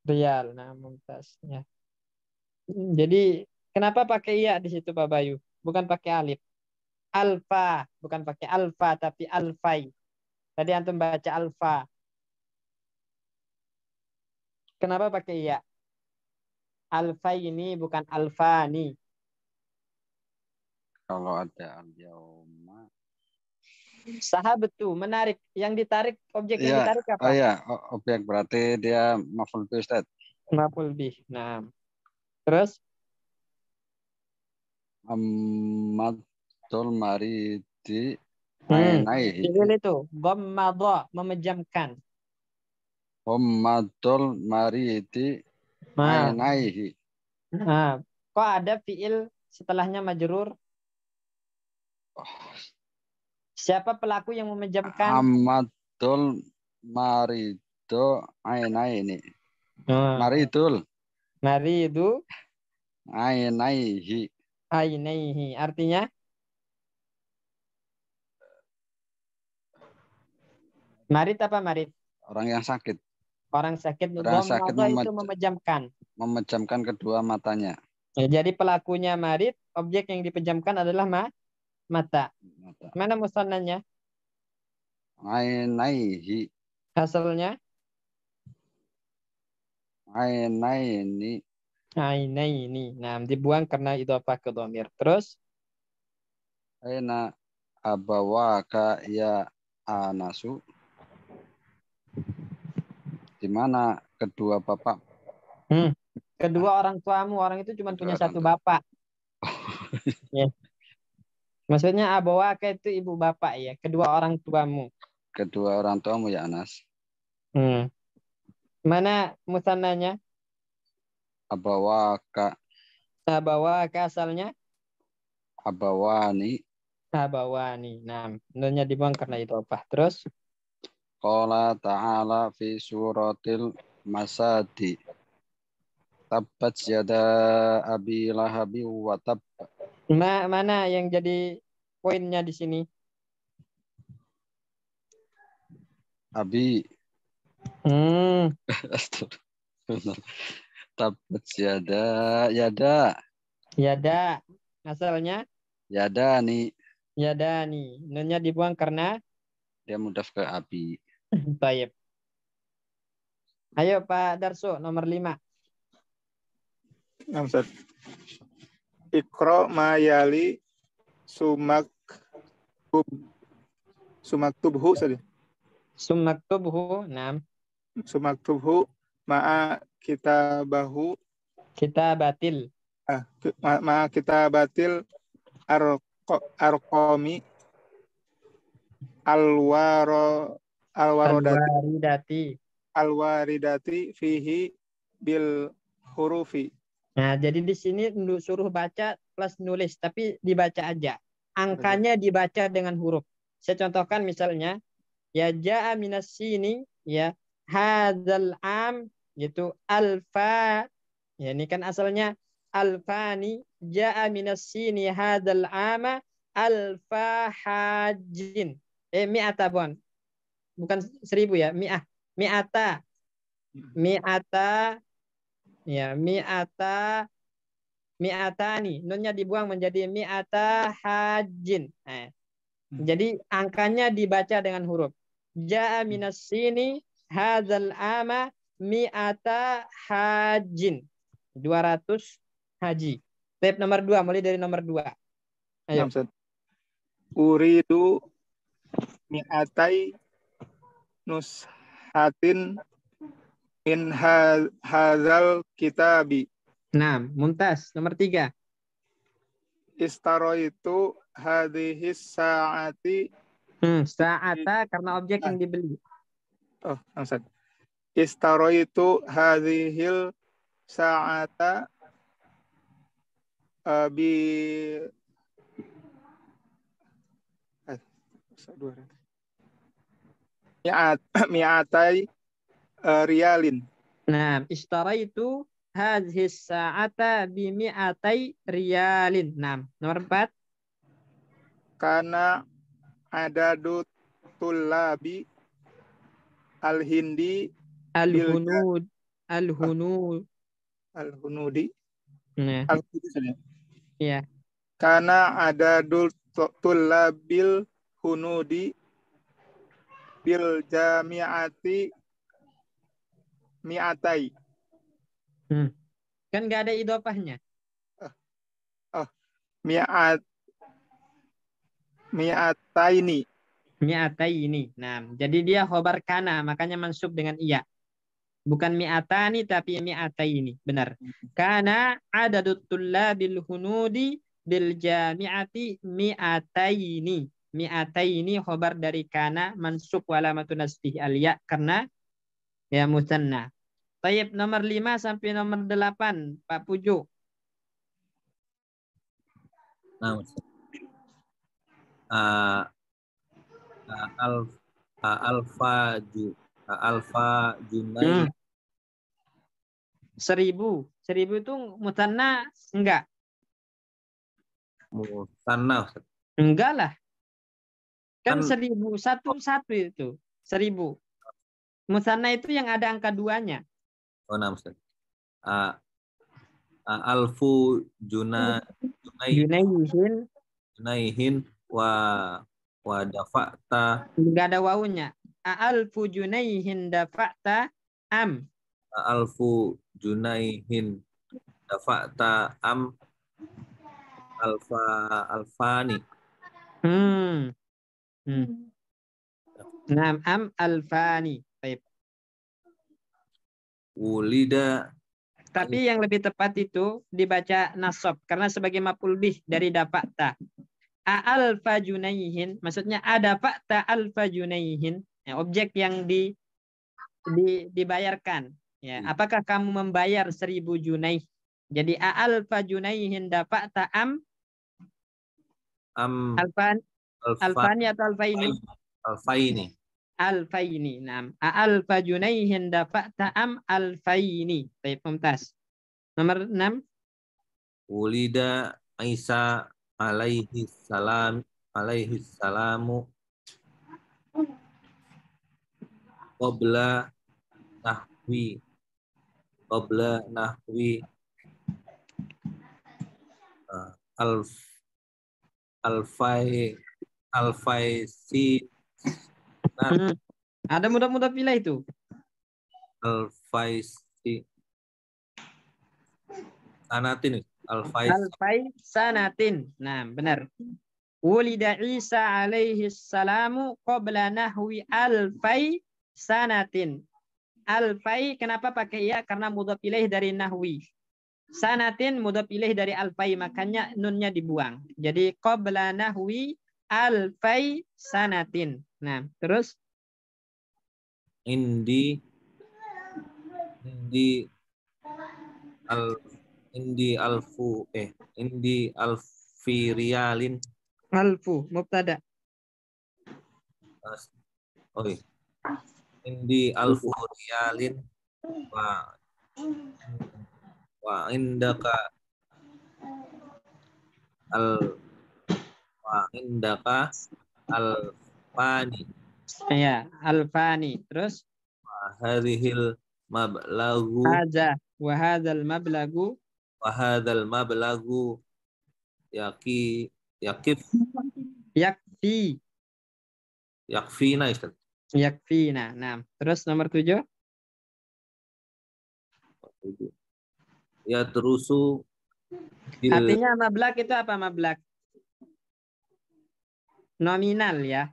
Rial. Nah, mumtaznya. Jadi kenapa pakai iya di situ Pak Bayu? Bukan pakai alif. Alfa, bukan pakai alfa tapi alfai. Tadi antum baca alfa. Kenapa pakai iya? Alfai ini bukan alfani. Kalau ada al-yauma. Sahabat tuh menarik. Yang ditarik, objek yang Iya. ditarik apa? Oh iya, objek berarti dia maf'ul bih Ustaz. Maf'ul bih. Nah. Terus? Ammadul maridi ainaihi. Itu ghammadha, memejamkan. Ammadul maridi ainaihi. Nah, kok ada fiil setelahnya majrur? Siapa pelaku yang memejamkan? Ammadul marido ainaihi. Maridul. Maridu Ainaihi. ainaihi. Artinya? Marid apa marid? Orang yang sakit. Orang sakit. Orang sakit itu memejamkan. Memejamkan kedua matanya. Ya, jadi pelakunya marid, objek yang dipejamkan adalah mata. Mana musannanya? Ainaihi. Hasilnya? Ainaini. Ainaini. Nah, dibuang karena idhofah ke dhamir. Terus? Aina abawaka ya anasu. Di mana kedua bapak? Kedua orang tuamu. Orang itu cuma punya satu bapak. Ya. Maksudnya abawaka itu ibu bapak ya. Kedua orang tuamu. Kedua orang tuamu ya Anas. Mana musannanya? Abawaka. Abawaka asalnya? abawani. Abawani. Nah, nunnya dibuang karena idhofah. Terus Qala ta'ala fi suratil masadi. Tabbat yada abi lahabi wa tab. mana yang jadi poinnya di sini? Abi. Tabbat yada. Yada. Asalnya Yada nih. yadani. Nunnya dibuang karena Dia mudaf ke abi. baik. Ayo Pak Darso, nomor 5. Nah, Ustaz. Iqra ma yali sumaktubhu tadi. Sumaktubhu. Nah, Sumaktubhu ma'a kitabahu kita batil. ma'a kitabatil arqami Alwaridati. alwaridati fihi bil hurufi. Nah, jadi di sini suruh baca plus nulis, tapi dibaca aja. Angkanya dibaca dengan huruf. Saya contohkan misalnya, ya ja'a minas sini, ya hadzal am, gitu alfa. Ya, ini kan asalnya alfani, ja'a minas sini hadzal ama alfa hajin. Mi'ata bon. Bukan 1000 ya, mi'ata. Ya, mi'atani. Nunnya dibuang menjadi mi'ata hajin. Jadi angkanya dibaca dengan huruf. Ja'a minas sini hadzal ama mi'ata hajin. 200 haji. Step nomor 2, mulai dari nomor 2. Ayo. Uridu mi'atai nushatin min hadzal kitabi. Nah, Mumtaz, nomor 3. Istaraitu hadhis sa'ati. Sa'ata karena objek yang dibeli. Oh, Ustaz. Istaraitu hadhil sa'ata bi mi'atai riyalin. Nah, istaraitu hadhis sa'ata bi mi'atai riyalin. Nah, nomor 4. Karena adadu tullabi al-hindi al-hunudi. Nah, iya. Karena adadu tullabil hunudi bil jami'ati mi'atai. Kan nggak ada idhofahnya. Mi'ataini. Nah, jadi dia khobar kana, makanya mansub dengan iya. Bukan mi'atani tapi mi'ataini. Benar. Kana adadut tullabil hunudi bil jami'ati mi'ataini. Mi'ataini khobar dari kana, mansub walamatun nasbih al-ya karena ya musanna. Tayyib, nomor 5 sampai nomor 8, Pak Puju. Nah, alfa junai. 1000 itu musanna enggak? Musanna. Enggak lah. Kan 1000 satu itu 1000. Musanna itu yang ada angka 2-nya. Oh, nah, Ustaz. Alfu junaihin wa dafa'ta. Enggak ada wawunya. Alfu junaihin dafa'ta am. Alfu junaihin dafa'ta am alfani. Nah, am alfani. Baik. Wulida. Tapi yang lebih tepat itu dibaca nasab karena sebagai maf'ul bih dari dafa'ta. Alfa junaihin, maksudnya ada fakta alfa junaihin, ya, objek yang dibayarkan. Ya, apakah kamu membayar 1000 junaih? Jadi alfa junaihin dafa'ta am Am alfa Alfani atau alfaini? alfaini. Alfaini. Naam. Alfa junaihin dafa'ta am alfaini. Baik, mumtaz. Nomor 6. Wulida Isa alaihi salamu qabla nahwi alfai si Ada mudah-mudah pilih itu. alfai si sanatin Alfai sanatin. Nah, benar. Wulida Isa alaihi salamu qabla nahwi alfai sanatin. Alfai kenapa pakai ya? Karena mudhaf ilaih dari nahwi. Sanatin mudhaf ilaih dari alfai, makanya nunnya dibuang. Jadi qabla nahwi alfai sanatin. Nah, terus indi alfi riyalin. alfu mubtada. Indi alfu riyalin wa indaka alfani. Ya, alfani. Terus Hadhil mablagu wa hadzal mablagu yakfina Ustaz. Yakfina. Nah, terus nomor 7. Ya terusu Artinya mablak itu apa mablak? Nominal ya.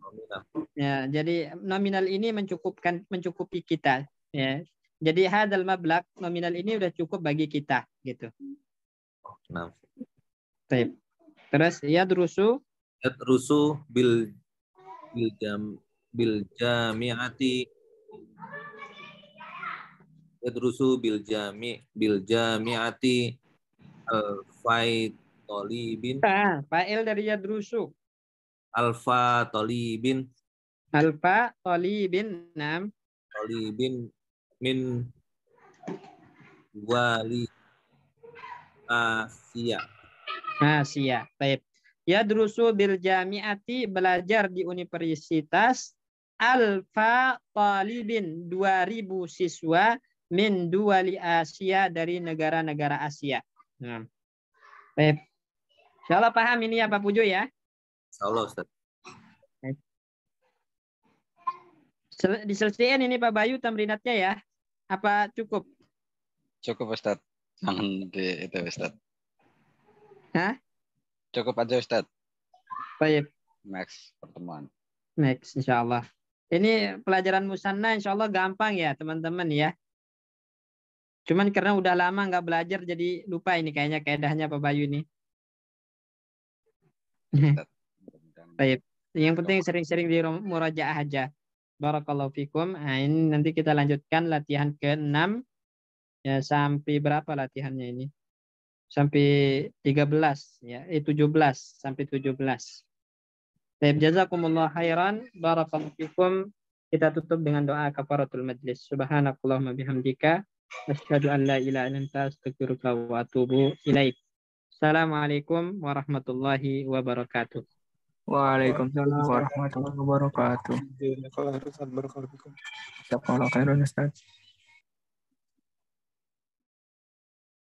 nominal. Ya, jadi nominal ini mencukupi kita ya. Jadi hadzal mablak nominal ini udah cukup bagi kita gitu. Nah. Baik. Terus ya terusu bil jami'ati yadrusu bil jami'ati alfai tolibin. Fa'il dari yadrusu. Alfa tolibin. Nam. Tolibin min wali Asia. Baik. Yadrusu bil jami'ati belajar di universitas alfa talibin 2000 siswa min duwali Asia dari negara-negara Asia. Nah. Baik. Insyaallah paham ini ya Pak Pujo ya? Insyaallah Ustaz. Diselesaikan ini Pak Bayu tamrinatnya ya? Apa cukup? Cukup Ustaz. Jangan di itu Ustaz. Hah? Cukup aja Ustaz. Baik. Next pertemuan. Next insyaallah. Ini pelajaran musanna insyaallah gampang ya teman-teman ya. Cuman karena udah lama nggak belajar jadi lupa ini kayaknya kaidahnya Pak Bayu ini. Baik. Yang penting sering-sering di murajaah aja. Barakallahu fikum. Nah, ini nanti kita lanjutkan latihan ke-6 ya sampai berapa latihannya ini? Sampai 13 ya, 17 sampai 17. Baik, jazakumullah khairan. Barakallahu fikum. Kita tutup dengan doa kafaratul majlis. Subhanakallahumma bihamdika asyhadu an la ilaha illa anta astaghfiruka wa atubu ilaik. Assalamualaikum warahmatullahi wabarakatuh. Waalaikumsalam warahmatullahi wabarakatuh. Jazakallahu khairan, Ustaz. Barakallahu fikum. Jazakallahu khairan Ustaz.